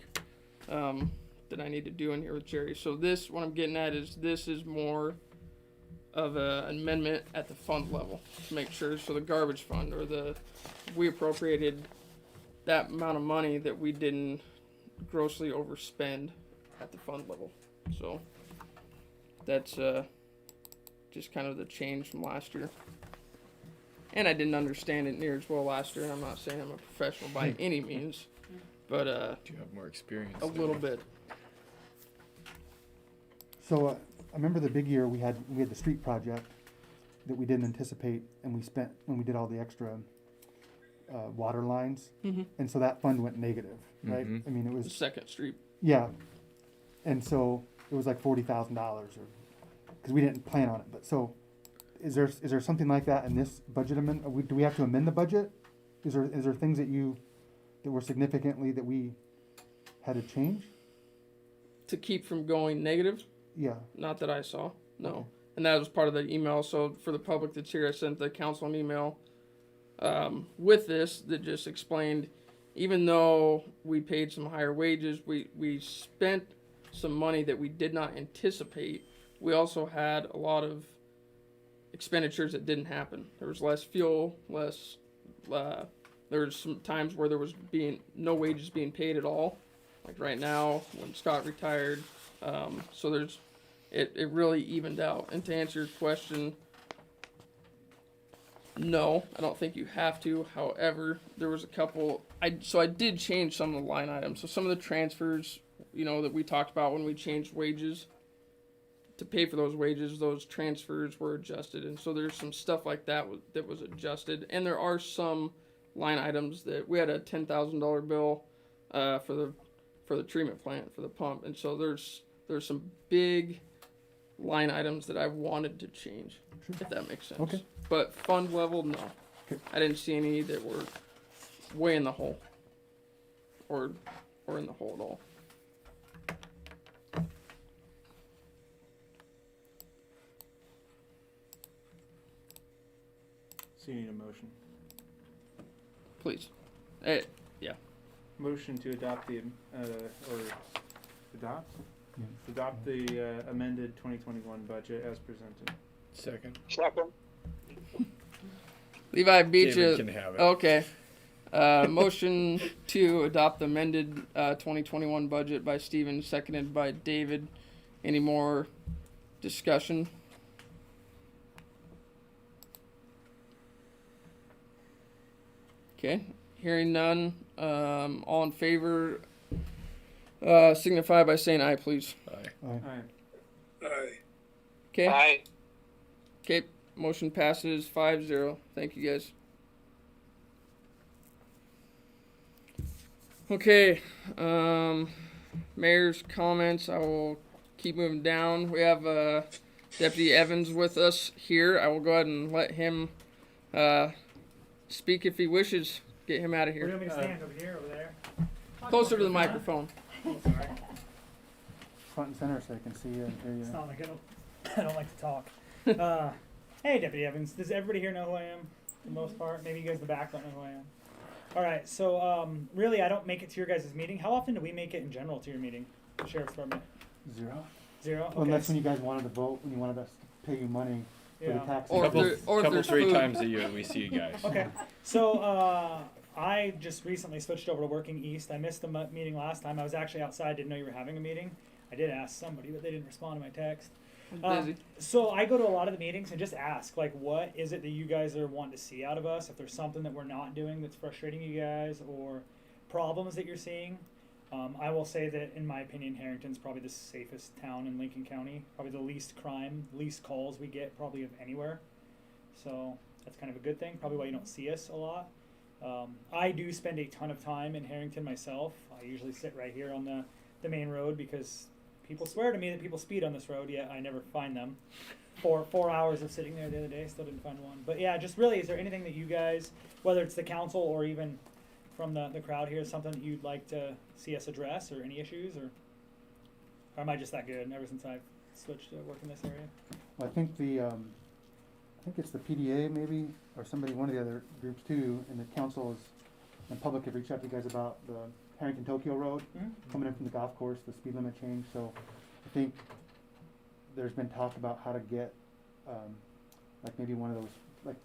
Speaker 2: that I need to do in here with Jerry. So what I'm getting at is this is more of an amendment at the fund level to make sure, so the garbage fund we appropriated that amount of money that we didn't grossly overspend at the fund level. So that's just kind of the change from last year. And I didn't understand it near as well last year. And I'm not saying I'm a professional by any means, but
Speaker 11: Do you have more experience?
Speaker 2: a little bit.
Speaker 3: So I remember the big year we had the street project that we didn't anticipate, and we spent when we did all the extra water lines, and so that fund went negative, right? I mean, it
Speaker 2: The
Speaker 3: was
Speaker 2: Second Street.
Speaker 3: yeah, and so it was like $40,000, or because we didn't plan on it. But so, is there something like that in this budget amendment? Do we have to amend the budget? Is there things that were significantly that we had to change?
Speaker 2: To keep from going negative?
Speaker 3: Yeah.
Speaker 2: Not that I saw. No.
Speaker 3: Okay.
Speaker 2: And that was part of the email. So for the public that's here, I sent the council an email with this that just explained, even though we paid some higher wages, we spent some money that we did not anticipate. We also had a lot of expenditures that didn't happen. There was less fuel, there was some times where there was no wages being paid at all, like right now when Scott retired. So it really evened out. And to answer your question, no, I don't think you have to. However, there was a couple. I did change some of the line items. So some of the transfers, that we talked about when we changed wages, to pay for those wages, those transfers were adjusted. And so there's some stuff like that that was adjusted. And there are some line items that we had a $10,000 bill for the treatment plant, for the pump. And so there's some big line items that I wanted to change, if that makes sense.
Speaker 3: Okay.
Speaker 2: But fund level, no.
Speaker 3: Okay.
Speaker 2: I didn't see any that were way in the hole, or in the hole at all.
Speaker 6: So you need a motion.
Speaker 2: Please. Yeah.
Speaker 6: Motion to adopt the adopt the amended 2021 budget as presented.
Speaker 11: Second.
Speaker 5: Second.
Speaker 2: Levi beat
Speaker 11: David
Speaker 2: you.
Speaker 11: can have it.
Speaker 2: Okay. Motion to adopt the amended 2021 budget by Steven, seconded by David. Any more discussion? Okay, hearing none. All in favor, signify by saying aye, please.
Speaker 11: Aye.
Speaker 6: Aye.
Speaker 10: Aye.
Speaker 2: Okay.
Speaker 5: Aye.
Speaker 2: Okay, motion passes 5-0. Thank you, guys. Okay, mayor's comments. I will keep moving down. We have Deputy Evans with us here. I will go ahead and let him speak if he wishes. Get him out of
Speaker 7: Where do you
Speaker 2: here.
Speaker 7: want me to stand, over here, over there?
Speaker 2: Closer to the microphone.
Speaker 7: Oh, sorry.
Speaker 3: Front and center so I can see you and hear
Speaker 7: It's
Speaker 3: you.
Speaker 7: not like I don't like to talk. Hey, Deputy Evans. Does everybody here know who I am? For the most part, maybe you guys in the back don't know who I am. All right. So really, I don't make it to your guys' meeting. How often do we make it in general to your meeting, the sheriff's department?
Speaker 3: 0.
Speaker 7: 0. Okay.
Speaker 3: Well, that's when you guys wanted to vote, when you wanted us to pay you money for the
Speaker 7: Yeah.
Speaker 3: taxes.
Speaker 2: Or if
Speaker 11: Couple,
Speaker 2: there- or if
Speaker 11: couple
Speaker 2: there's
Speaker 11: 3
Speaker 2: food.
Speaker 11: times a year we see you guys.
Speaker 7: Okay. So I just recently switched over to working east. I missed the meeting last time. I was actually outside. Didn't know you were having a meeting. I did ask somebody, but they didn't respond to my text.
Speaker 2: Busy.
Speaker 7: So I go to a lot of the meetings and just ask, like, what is it that you guys are wanting to see out of us? If there's something that we're not doing that's frustrating you guys, or problems that you're seeing. I will say that, in my opinion, Harrington's probably the safest town in Lincoln County. Probably the least crime, least calls we get probably of anywhere. So that's kind of a good thing. Probably why you don't see us a lot. I do spend a ton of time in Harrington myself. I usually sit right here on the main road because people swear to me that people speed on this road, yet I never find them. 4 hours of sitting there the other day, still didn't find one. But yeah, just really, is there anything that you guys, whether it's the council or even from the crowd here, something that you'd like to see us address, or any issues, or am I just that good ever since I've switched to work in this area?
Speaker 3: Well, I think I think it's the PDA maybe, or somebody, one of the other groups too, and the council is, and public have reached out to you guys about the Harrington Tokyo Road, coming in from the golf course, the speed limit change. So I think there's been talk about how to get, like maybe one of those, like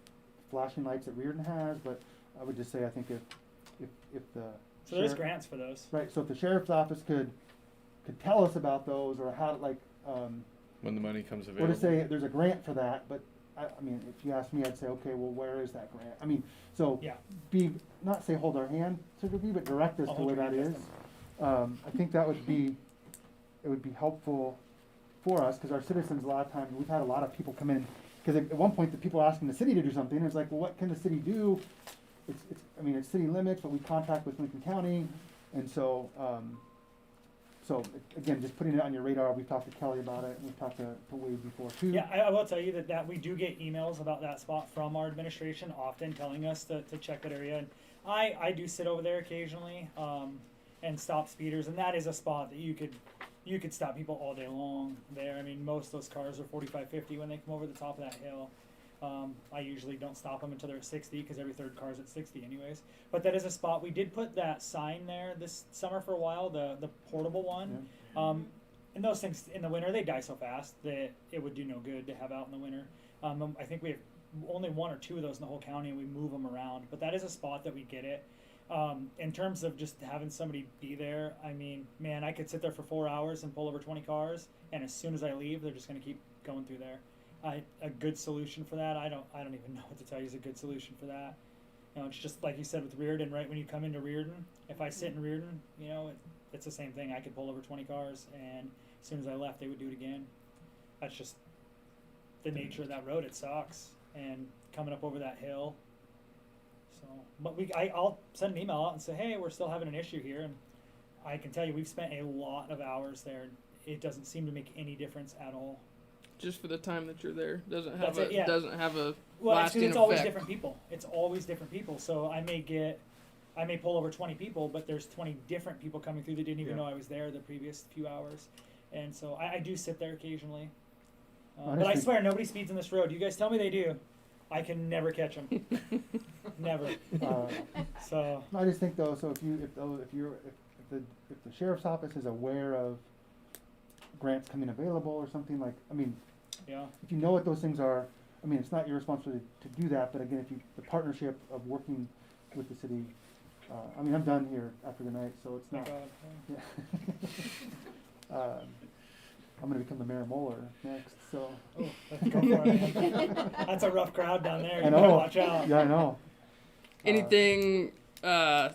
Speaker 3: flashing lights that Reardon has, but I would just say, I think if the.
Speaker 7: So there's grants for those.
Speaker 3: Right, so if the sheriff's office could tell us about those, or how, like,
Speaker 11: When the money comes
Speaker 3: or
Speaker 11: available.
Speaker 3: to say there's a grant for that, but I mean, if you ask me, I'd say, okay, well, where is that grant? I mean, so
Speaker 7: Yeah.
Speaker 3: not say hold our hand to the but direct us
Speaker 7: I'll
Speaker 3: to
Speaker 7: hold
Speaker 3: where
Speaker 7: your
Speaker 3: that
Speaker 7: hand,
Speaker 3: is. I think that would be, it would be helpful for us, because our citizens, a lot of times, we've had a lot of people come in, because at one point, the people are asking the city to do something, and it's like, well, what can the city do? I mean, it's city limits, but we contract with Lincoln County, and so, again, just putting it on your radar. We've talked to Kelly about it, and we've talked to Wade before too.
Speaker 7: Yeah, I will tell you that we do get emails about that spot from our administration, often telling us to check that area. And I do sit over there occasionally and stop speeders, and that is a spot that you could stop people all day long there. I mean, most of those cars are 45, 50 when they come over the top of that hill. I usually don't stop them until they're at 60, because every third car's at 60 anyways. But that is a spot. We did put that sign there this summer for a while, the portable one.
Speaker 3: Yeah.
Speaker 7: And those things in the winter, they die so fast that it would do no good to have out in the winter. I think we have only 1 or 2 of those in the whole county, and we move them around. But that is a spot that we get it. In terms of just having somebody be there, I mean, man, I could sit there for 4 hours and pull over 20 cars, and as soon as I leave, they're just going to keep going through there. A good solution for that, I don't even know what to tell you is a good solution for that. You know, it's just like you said with Reardon, right? When you come into Reardon, if I sit in Reardon, you know, it's the same thing. I could pull over 20 cars, and as soon as I left, they would do it again. That's just the nature of that road. It sucks, and coming up over that hill. So, but I'll send an email out and say, hey, we're still having an issue here, and I can tell you we've spent a lot of hours there. It doesn't seem to make any difference at all.
Speaker 2: Just for the time that you're there, doesn't
Speaker 7: That's
Speaker 2: have
Speaker 7: it, yeah.
Speaker 2: doesn't have a
Speaker 7: Well,
Speaker 2: lasting
Speaker 7: it's always
Speaker 2: effect.
Speaker 7: different people. It's always different people. So I may pull over 20 people, but there's 20 different people coming through that didn't even
Speaker 3: Yeah.
Speaker 7: know I was there the previous few hours. And so I do sit there occasionally.
Speaker 3: I
Speaker 7: But
Speaker 3: just
Speaker 7: I
Speaker 3: think-
Speaker 7: swear, nobody speeds on this road. You guys tell me they do. I can never catch them. Never. So
Speaker 3: I just think though, so if the sheriff's office is aware of grants coming available or something, like, I mean,
Speaker 7: yeah.
Speaker 3: if you know what those things are, I mean, it's not your responsibility to do that, but again, the partnership of working with the city I mean, I'm done here after the night, so it's
Speaker 7: My
Speaker 3: not.
Speaker 7: God.
Speaker 3: Yeah. I'm gonna become the mayor Moeller next, so.
Speaker 7: Oh, go for it, man. That's a rough crowd down there.
Speaker 3: I
Speaker 7: You better
Speaker 3: know.
Speaker 7: watch out.
Speaker 3: Yeah, I know.
Speaker 2: Anything that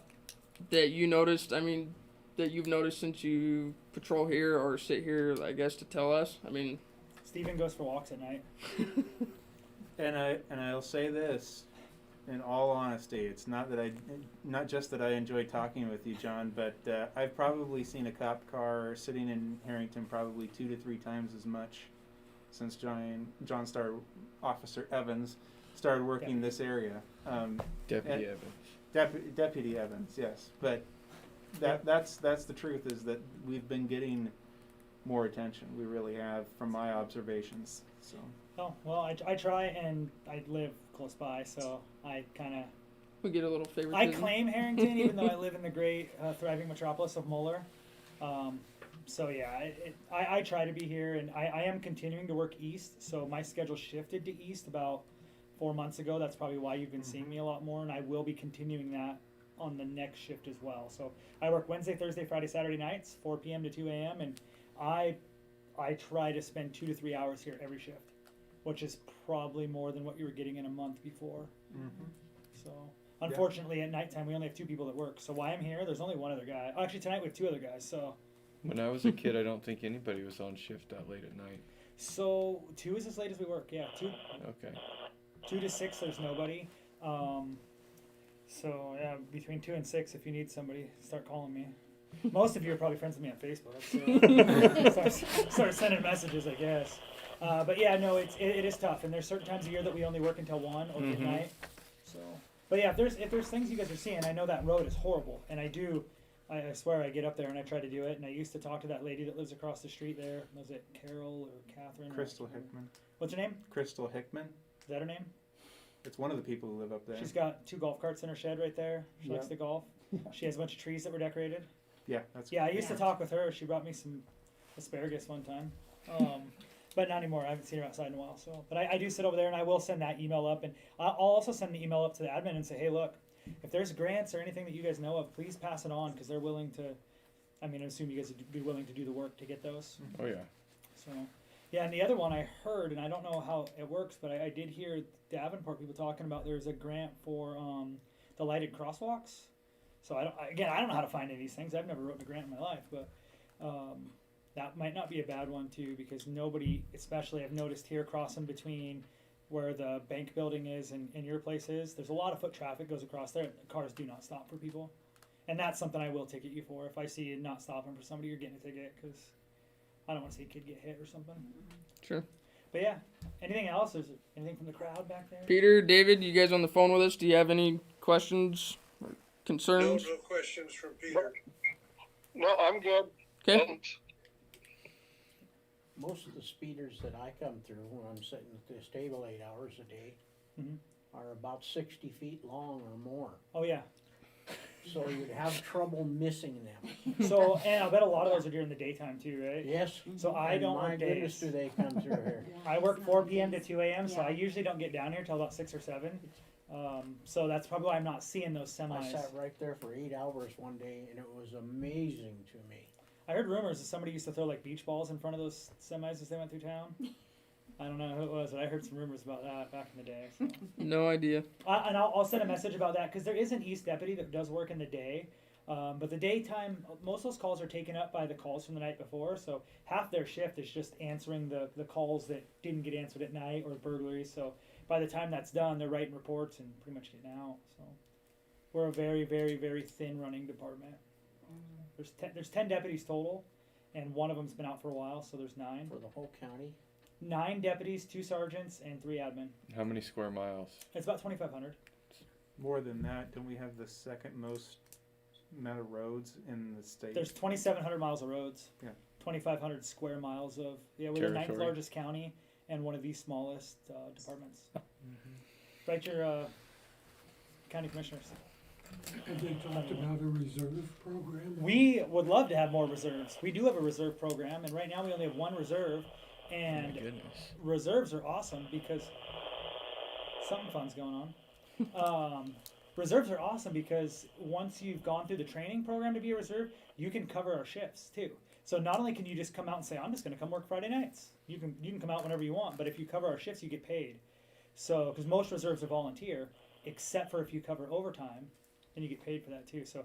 Speaker 2: you noticed? I mean, that you've noticed since you patrol here or sit here, I guess, to tell us. I mean,
Speaker 7: Steven goes for walks at night.
Speaker 6: And I'll say this, in all honesty, it's not just that I enjoy talking with you, John, but I've probably seen a cop car sitting in Harrington probably 2 to 3 times as much since Officer Evans started working this area.
Speaker 11: Deputy Evans.
Speaker 6: Deputy Evans, yes, but that's the truth, is that we've been getting more attention. We really have, from my observations. So.
Speaker 7: Oh, well, I try, and I live close by, so I kind of...
Speaker 2: we get a little favoritism.
Speaker 7: I claim Harrington, even though I live in the great, thriving metropolis of Moeller. So, yeah, I try to be here, and I am continuing to work east, so my schedule shifted to east about 4 months ago. That's probably why you've been seeing me a lot more, and I will be continuing that on the next shift as well. So I work Wednesday, Thursday, Friday, Saturday nights, 4 p.m. to 2 a.m., and I try to spend 2 to 3 hours here every shift, which is probably more than what you were getting in a month before.
Speaker 6: Mm-hmm.
Speaker 7: So, unfortunately, at nighttime, we only have 2 people that work. So while I'm here, there's only one other guy. Oh, actually, tonight we have 2 other guys. So.
Speaker 11: When I was a kid, I don't think anybody was on shift that late at night.
Speaker 7: So 2 is as late as we work. Yeah, 2.
Speaker 11: Okay.
Speaker 7: 2 to 6, there's nobody. So yeah, between 2 and 6, if you need somebody, start calling me. Most of you are probably friends with me on Facebook, so start sending messages, I guess. But yeah, no, it is tough, and there's certain times of year that we only work until 1 or midnight. So, but yeah, if there's things you guys are seeing, I know that road is horrible, and I swear I get up there and I try to do it, and I used to talk to that lady that lives across the street there. Was it Carol or Catherine?
Speaker 6: Crystal Hickman.
Speaker 7: What's her name?
Speaker 6: Crystal Hickman.
Speaker 7: Is that her name?
Speaker 6: It's one of the people who live up there.
Speaker 7: She's got 2 golf carts in her shed right there. She likes to golf. She has a bunch of trees that were decorated.
Speaker 6: Yeah,
Speaker 7: I used to talk with her. She brought me some asparagus one time, but not anymore. I haven't seen her outside in a while. So, but I do sit over there, and I will send that email up, and I'll also send the email up to the admin and say, hey, look, if there's grants or anything that you guys know of, please pass it on, because they're willing to. I mean, I assume you guys would be willing to do the work to get those.
Speaker 11: Oh yeah.
Speaker 7: So, yeah, and the other one I heard, and I don't know how it works, but I did hear Davenport people talking about there's a grant for the lighted crosswalks. So I don't know how to find any of these things. I've never written a grant in my life, but that might not be a bad one too, because nobody, especially I've noticed here crossing between where the bank building is and your place is, there's a lot of foot traffic goes across there. Cars do not stop for people, and that's something I will ticket you for. If I see you not stopping for somebody, you're getting a ticket, because I don't want to see a kid get hit or something.
Speaker 2: Sure.
Speaker 7: But yeah, anything else? Is there anything from the crowd back there?
Speaker 2: Peter, David, you guys on the phone with us? Do you have any questions or concerns?
Speaker 10: No questions from Peter.
Speaker 5: No, I'm good.
Speaker 2: Okay.
Speaker 5: Thanks.
Speaker 8: Most of the speeders that I come through when I'm sitting at this table 8 hours a day are about 60 feet long or more.
Speaker 7: Oh yeah.
Speaker 8: So you'd have trouble missing them.
Speaker 7: So, and I bet a lot of those are during the daytime too, right?
Speaker 8: Yes.
Speaker 7: So I
Speaker 8: And
Speaker 7: don't
Speaker 8: my
Speaker 7: work
Speaker 8: goodness,
Speaker 7: days.
Speaker 8: do they come through here.
Speaker 7: I work 4 p.m. to 2 a.m., so I usually don't get down here till about 6 or 7. So that's probably why I'm not seeing those
Speaker 8: I
Speaker 7: semis.
Speaker 8: sat right there for 8 hours one day, and it was amazing to me.
Speaker 7: I heard rumors that somebody used to throw like beach balls in front of those semis as they went through town. I don't know who it was, but I heard some rumors about that back in the day. So.
Speaker 2: No idea.
Speaker 7: And I'll send a message about that, because there is an East deputy that does work in the day. But the daytime, most of those calls are taken up by the calls from the night before, so half their shift is just answering the calls that didn't get answered at night or burglaries. So by the time that's done, they're writing reports and pretty much getting out. So we're a very, very, very thin running department. There's 10 deputies total, and one of them's been out for a while, so there's 9.
Speaker 8: For the whole county?
Speaker 7: 9 deputies, 2 sergeants, and 3 admin.
Speaker 11: How many square miles?
Speaker 7: It's about 2,500.
Speaker 6: More than that, don't we have the second most amount of roads in the state?
Speaker 7: There's 2,700 miles of roads.
Speaker 6: Yeah.
Speaker 7: 2,500 square miles of, we're the 9th
Speaker 11: Territory.
Speaker 7: largest county and one of the smallest departments. Right, your county commissioners.
Speaker 9: Have they talked about a reserve program?
Speaker 7: We would love to have more reserves. We do have a reserve program, and right now we only have 1 reserve, and
Speaker 11: My goodness.
Speaker 7: reserves are awesome because something fun's going on. reserves are awesome because once you've gone through the training program to be a reserve, you can cover our shifts too. So not only can you just come out and say, I'm just going to come work Friday nights. You can come out whenever you want, but if you cover our shifts, you get paid. So, because most reserves are volunteer, except for if you cover overtime, then you get paid for that too. So,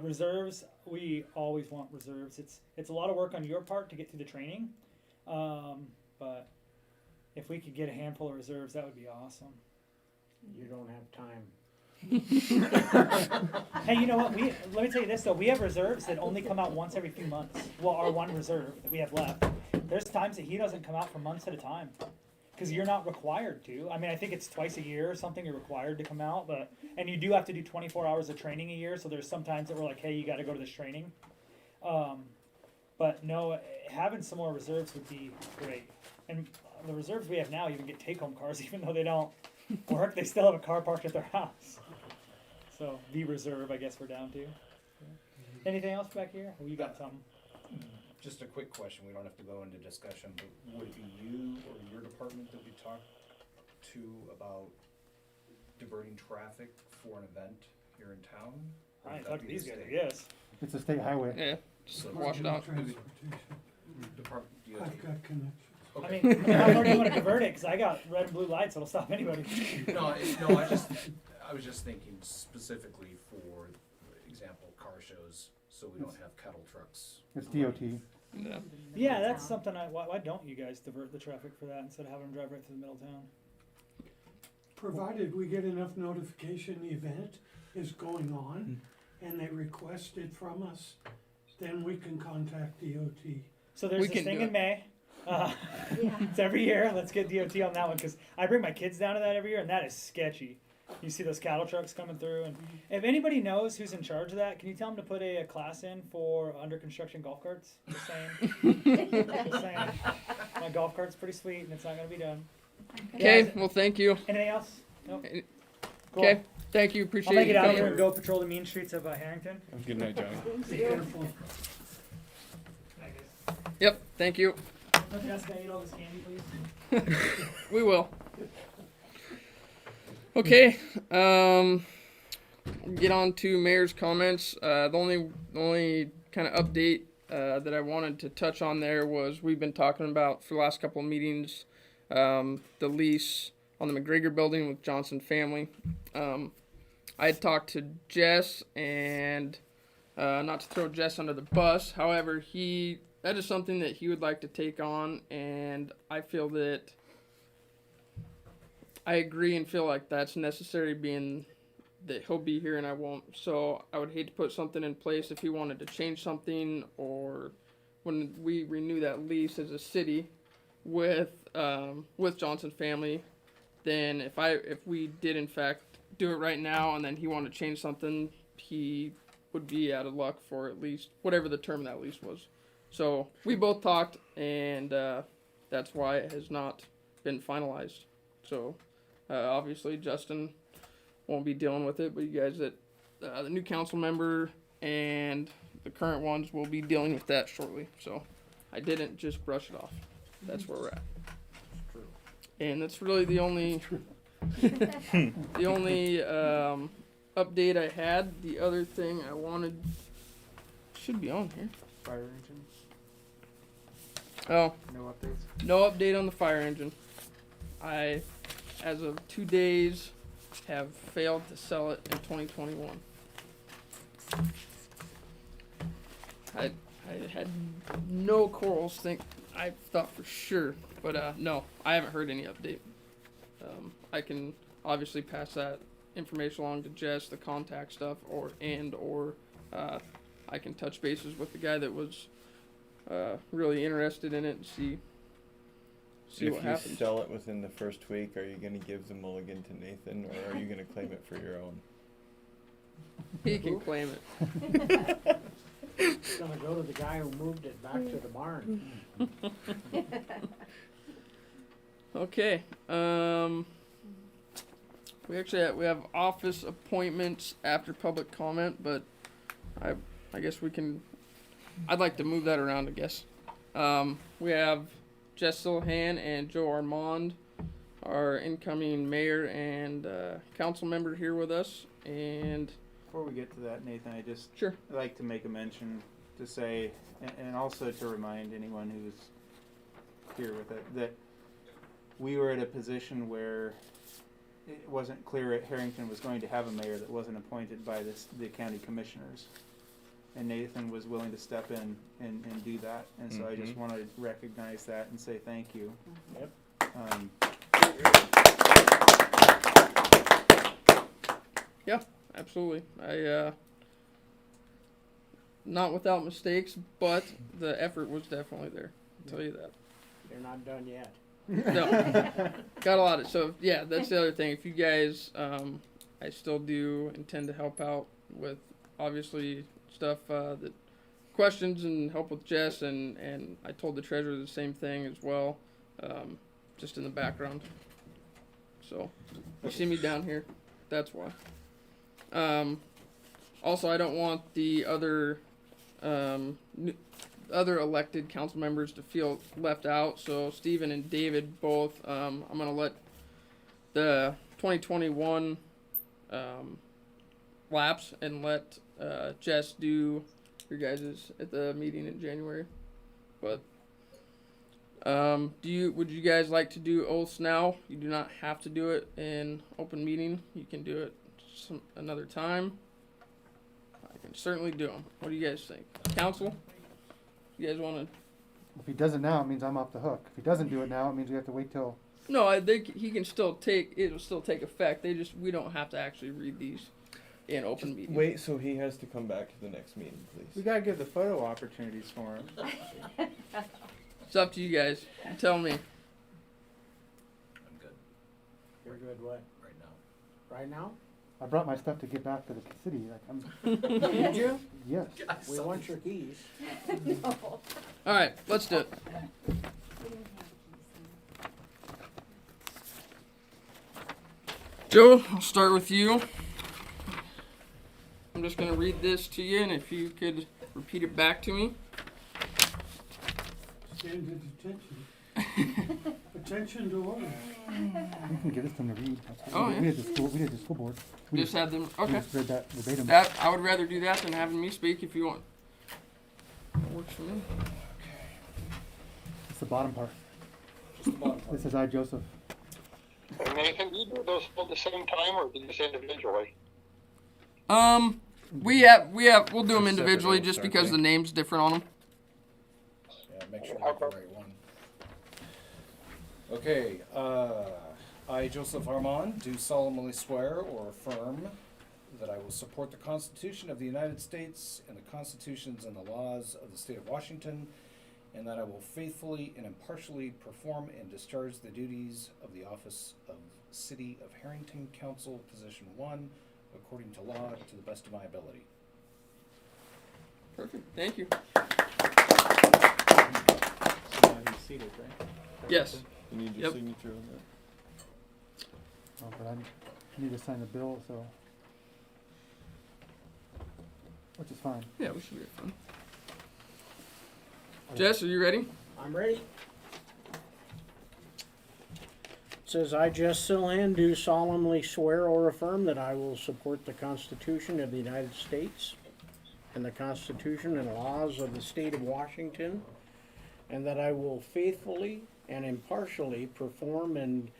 Speaker 7: reserves, we always want reserves. It's a lot of work on your part to get through the training, but if we could get a handful of reserves, that would be awesome.
Speaker 8: You don't have time.
Speaker 7: Hey, you know what? Let me tell you this though. We have reserves that only come out once every few months. Well, our one reserve that we have left. There's times that he doesn't come out for months at a time because you're not required to. I mean, I think it's twice a year or something. You're required to come out, and you do have to do 24 hours of training a year. So there's some times that we're like, hey, you got to go to this training. But no, having some more reserves would be great. And the reserves we have now even get take-home cars, even though they don't work. They still have a car parked at their house. So the reserve, I guess we're down to. Anything else back here? Oh, you got something.
Speaker 12: Just a quick question. We don't have to go into discussion, but would it be you or your department that we talk to about diverting traffic for an event here in town? Or
Speaker 7: I
Speaker 12: would
Speaker 7: ain't
Speaker 12: that
Speaker 7: talking to
Speaker 12: be
Speaker 7: these
Speaker 12: the
Speaker 7: guys, I
Speaker 12: state?
Speaker 7: guess.
Speaker 3: It's a state highway.
Speaker 2: Yeah, just wash it out.
Speaker 9: Transportation.
Speaker 12: Department, DOT.
Speaker 9: I've got connections.
Speaker 7: I mean, how far do you want to divert it? Because I got red and blue lights that'll stop anybody.
Speaker 12: I was just thinking specifically for example, car shows, so we don't have cattle trucks.
Speaker 3: It's DOT.
Speaker 2: Yeah.
Speaker 7: Yeah, that's something why don't you guys divert the traffic for that instead of having them drive right through the middle of town?
Speaker 9: Provided we get enough notification the event is going on and they request it from us, then we can contact DOT.
Speaker 7: So there's
Speaker 2: We
Speaker 7: this
Speaker 2: can
Speaker 7: thing
Speaker 2: do
Speaker 7: in
Speaker 2: it.
Speaker 7: May. It's every year. Let's get DOT on that one because I bring my kids down to that every year, and that is sketchy. You see those cattle trucks coming through, and if anybody knows who's in charge of that, can you tell them to put a class in for under construction golf carts? Just saying. Just saying. My golf cart's pretty sweet, and it's not gonna be done.
Speaker 2: Okay,
Speaker 7: Yeah,
Speaker 2: well, thank you.
Speaker 7: anything else? Nope. Cool.
Speaker 2: Okay, thank you.
Speaker 7: I'll
Speaker 2: Appreciate
Speaker 7: make
Speaker 2: you
Speaker 7: it out
Speaker 2: coming.
Speaker 7: here and go patrol the mean streets of Harrington.
Speaker 11: Good night, Johnny.
Speaker 9: Be careful.
Speaker 2: Yep, thank you.
Speaker 7: Don't Jessica eat all this candy, please?
Speaker 2: We will. Okay, get on to mayor's comments. The only kind of update that I wanted to touch on there was we've been talking about for the last couple of meetings the lease on the McGregor building with Johnson family. I had talked to Jess and not to throw Jess under the bus, however, that is something that he would like to take on, and I feel that I agree and feel like that's necessary, being that he'll be here and I won't. So I would hate to put something in place if he wanted to change something, or when we renew that lease as a city with Johnson family, then if we did in fact do it right now and then he wanted to change something, he would be out of luck for at least whatever the term of that lease was. So we both talked, and that's why it has not been finalized. So obviously Justin won't be dealing with it, but you guys the new council member and the current ones will be dealing with that shortly. So I didn't just brush it off. That's where we're at. And that's really the only update I had. The other thing I wanted should be on here.
Speaker 6: Fire engine,
Speaker 2: Oh,
Speaker 6: no updates?
Speaker 2: no update on the fire engine. I, as of 2 days, have failed to sell it in 2021. I had no corals. I thought for sure, but no, I haven't heard any update. I can obviously pass that information along to Jess, the contact stuff, or I can touch bases with the guy that was really interested in it and see what happens.
Speaker 11: If you sell it within the first week, are you going to give the mulligan to Nathan, or are you going to claim it for your own?
Speaker 2: He can claim it.
Speaker 8: It's gonna go to the guy who moved it back to the barn.
Speaker 2: Okay. We have office appointments after public comment, but I guess we can. I'd like to move that around, I guess. We have Jess Silhan and Joe Armand our incoming mayor and council member here with us. And
Speaker 6: Before we get to that, Nathan, I just
Speaker 2: sure.
Speaker 6: like to make a mention to say, and also to remind anyone who's here with it, that we were at a position where it wasn't clear that Harrington was going to have a mayor that wasn't appointed by the county commissioners. And Nathan was willing to step in and do that. And so I just want to recognize that and say thank you.
Speaker 8: Yep.
Speaker 2: Yeah, absolutely. I not without mistakes, but the effort was definitely there. I'll tell you that.
Speaker 8: You're not done yet.
Speaker 2: No, got a lot of. So yeah, that's the other thing. If you guys, I still do intend to help out with obviously stuff that questions and help with Jess, and I told the treasurer the same thing as well, just in the background. So you see me down here, that's why. Also, I don't want the other elected council members to feel left out. So Stephen and David both, I'm gonna let the 2021 lapse and let Jess do your guys's at the meeting in January. But would you guys like to do oaths now? You do not have to do it in open meeting. You can do it another time. I can certainly do them. What do you guys think, council? You guys want to?
Speaker 3: If he does it now, it means I'm off the hook. If he doesn't do it now, it means we have to wait till.
Speaker 2: No, I think he can still take. It'll still take effect. We don't have to actually read these in open meeting.
Speaker 11: Wait, so he has to come back to the next meeting, please.
Speaker 6: We gotta give the photo opportunities for him.
Speaker 2: It's up to you guys. You tell me.
Speaker 12: I'm good
Speaker 8: You're good, what?
Speaker 12: right now.
Speaker 8: Right now?
Speaker 3: I brought my stuff to get back to the city. Like
Speaker 8: Did you?
Speaker 3: Yes.
Speaker 8: We want your keys.
Speaker 4: No.
Speaker 2: All right, let's do it.
Speaker 4: We don't have keys.
Speaker 2: Joe, I'll start with you. I'm just going to read this to you, and if you could repeat it back to me.
Speaker 9: Stand at attention. Attention to order.
Speaker 3: You can give this to him to read.
Speaker 2: Oh, yeah.
Speaker 3: We did the school board. We
Speaker 2: Just have them.
Speaker 3: we
Speaker 2: Okay.
Speaker 3: just read that verbatim.
Speaker 2: I would rather do that than having me speak if you want. That works for me.
Speaker 3: It's the bottom part.
Speaker 12: Just the bottom part.
Speaker 3: This is I, Joseph.
Speaker 5: And Nathan, do you do those at the same time or just individually?
Speaker 2: We'll do them individually just because the name's different on them.
Speaker 12: Yeah, make sure you have the right one. Okay, I, Joseph Armand, do solemnly swear or affirm that I will support the Constitution of the United States and the constitutions and the laws of the state of Washington, and that I will faithfully and impartially perform and discharge the duties of the office of City of Harrington Council, Position 1, according to law, to the best of my ability.
Speaker 2: Perfect. Thank you.
Speaker 6: So now he's seated, right?
Speaker 2: Yes.
Speaker 11: You need your
Speaker 2: Yep.
Speaker 11: signature on that.
Speaker 3: Oh, but I need to sign the bill, so. Which is fine.
Speaker 2: Yeah, we should be fun. Jess, are you ready?
Speaker 8: I'm ready. It says, I, Jess Silhan, do solemnly swear or affirm that I will support the Constitution of the United States and the Constitution and laws of the state of Washington, and that I will faithfully and impartially perform and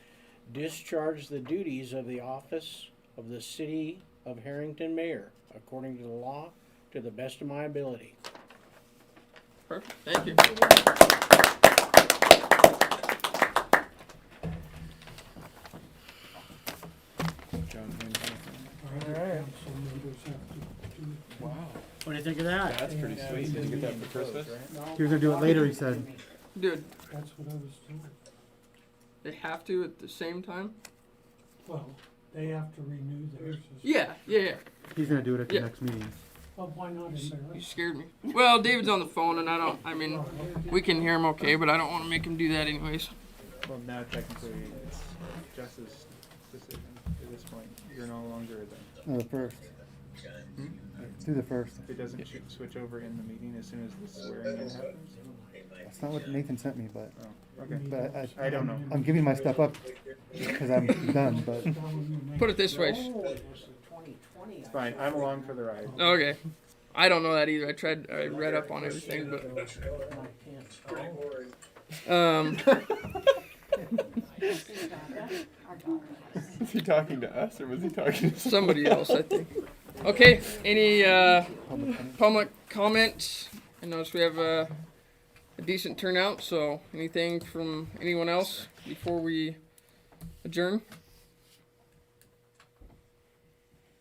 Speaker 8: discharge the duties of the office of the City of Harrington Mayor, according to the law, to the best of my ability.
Speaker 2: Perfect. Thank you.
Speaker 11: John, hand
Speaker 9: Our other council members have to do it.
Speaker 11: Wow.
Speaker 8: What do you think of that?
Speaker 11: That's pretty sweet. Did you get that for Christmas?
Speaker 3: He was gonna do it later, he said.
Speaker 2: Dude,
Speaker 9: That's what I was told.
Speaker 2: they have to at the same time?
Speaker 9: Well, they have to renew theirs.
Speaker 2: Yeah.
Speaker 3: He's gonna do it at the
Speaker 2: Yeah.
Speaker 3: next meeting.
Speaker 9: Well, why not in
Speaker 2: You
Speaker 9: there?
Speaker 2: scared me. Well, David's on the phone, and we can hear him okay, but I don't want to make him do that anyways.
Speaker 6: Well, now technically it's Jess's decision at this point. You're no longer the.
Speaker 3: No, the first. Do the first.
Speaker 6: If it doesn't switch over in the meeting as soon as the swearing in happens.
Speaker 3: It's not what Nathan sent me, but,
Speaker 6: Oh, okay.
Speaker 3: but
Speaker 6: I don't know.
Speaker 3: I'm giving my stuff up because I'm done, but.
Speaker 2: Put it this way.
Speaker 8: Oh, it was the 2020.
Speaker 6: It's fine. I'm along for the ride.
Speaker 2: Okay. I don't know that either. I read up on everything, but
Speaker 10: It's pretty boring.
Speaker 11: Was he talking to us or was he talking to
Speaker 2: somebody else, I think. Okay. Any public comments? I notice we have a decent turnout. So, anything from anyone else before we adjourn?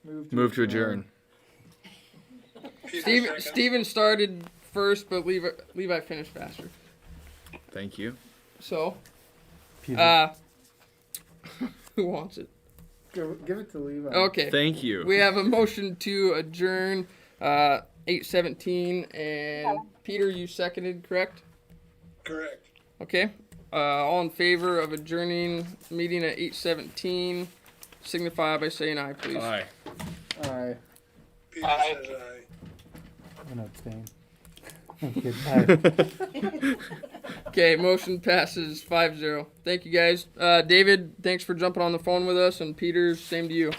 Speaker 11: Move to adjourn.
Speaker 2: Steven started first, but Levi finished faster.
Speaker 11: Thank you.
Speaker 2: So,
Speaker 3: Peter.
Speaker 2: who wants it?
Speaker 6: Give it to Levi.
Speaker 2: Okay.
Speaker 11: Thank you.
Speaker 2: We have a motion to adjourn 8:17, and Peter, you seconded, correct?
Speaker 10: Correct.
Speaker 2: Okay. All in favor of adjourning the meeting at 8:17, signify by saying aye, please.
Speaker 11: Aye.
Speaker 6: Aye.
Speaker 10: Peter
Speaker 5: Aye.
Speaker 10: says aye.
Speaker 3: I'm gonna abstain. I'm kidding.
Speaker 2: Okay, motion passes 5-0. Thank you, guys. David, thanks for jumping on the phone with us, and Peter, same to you.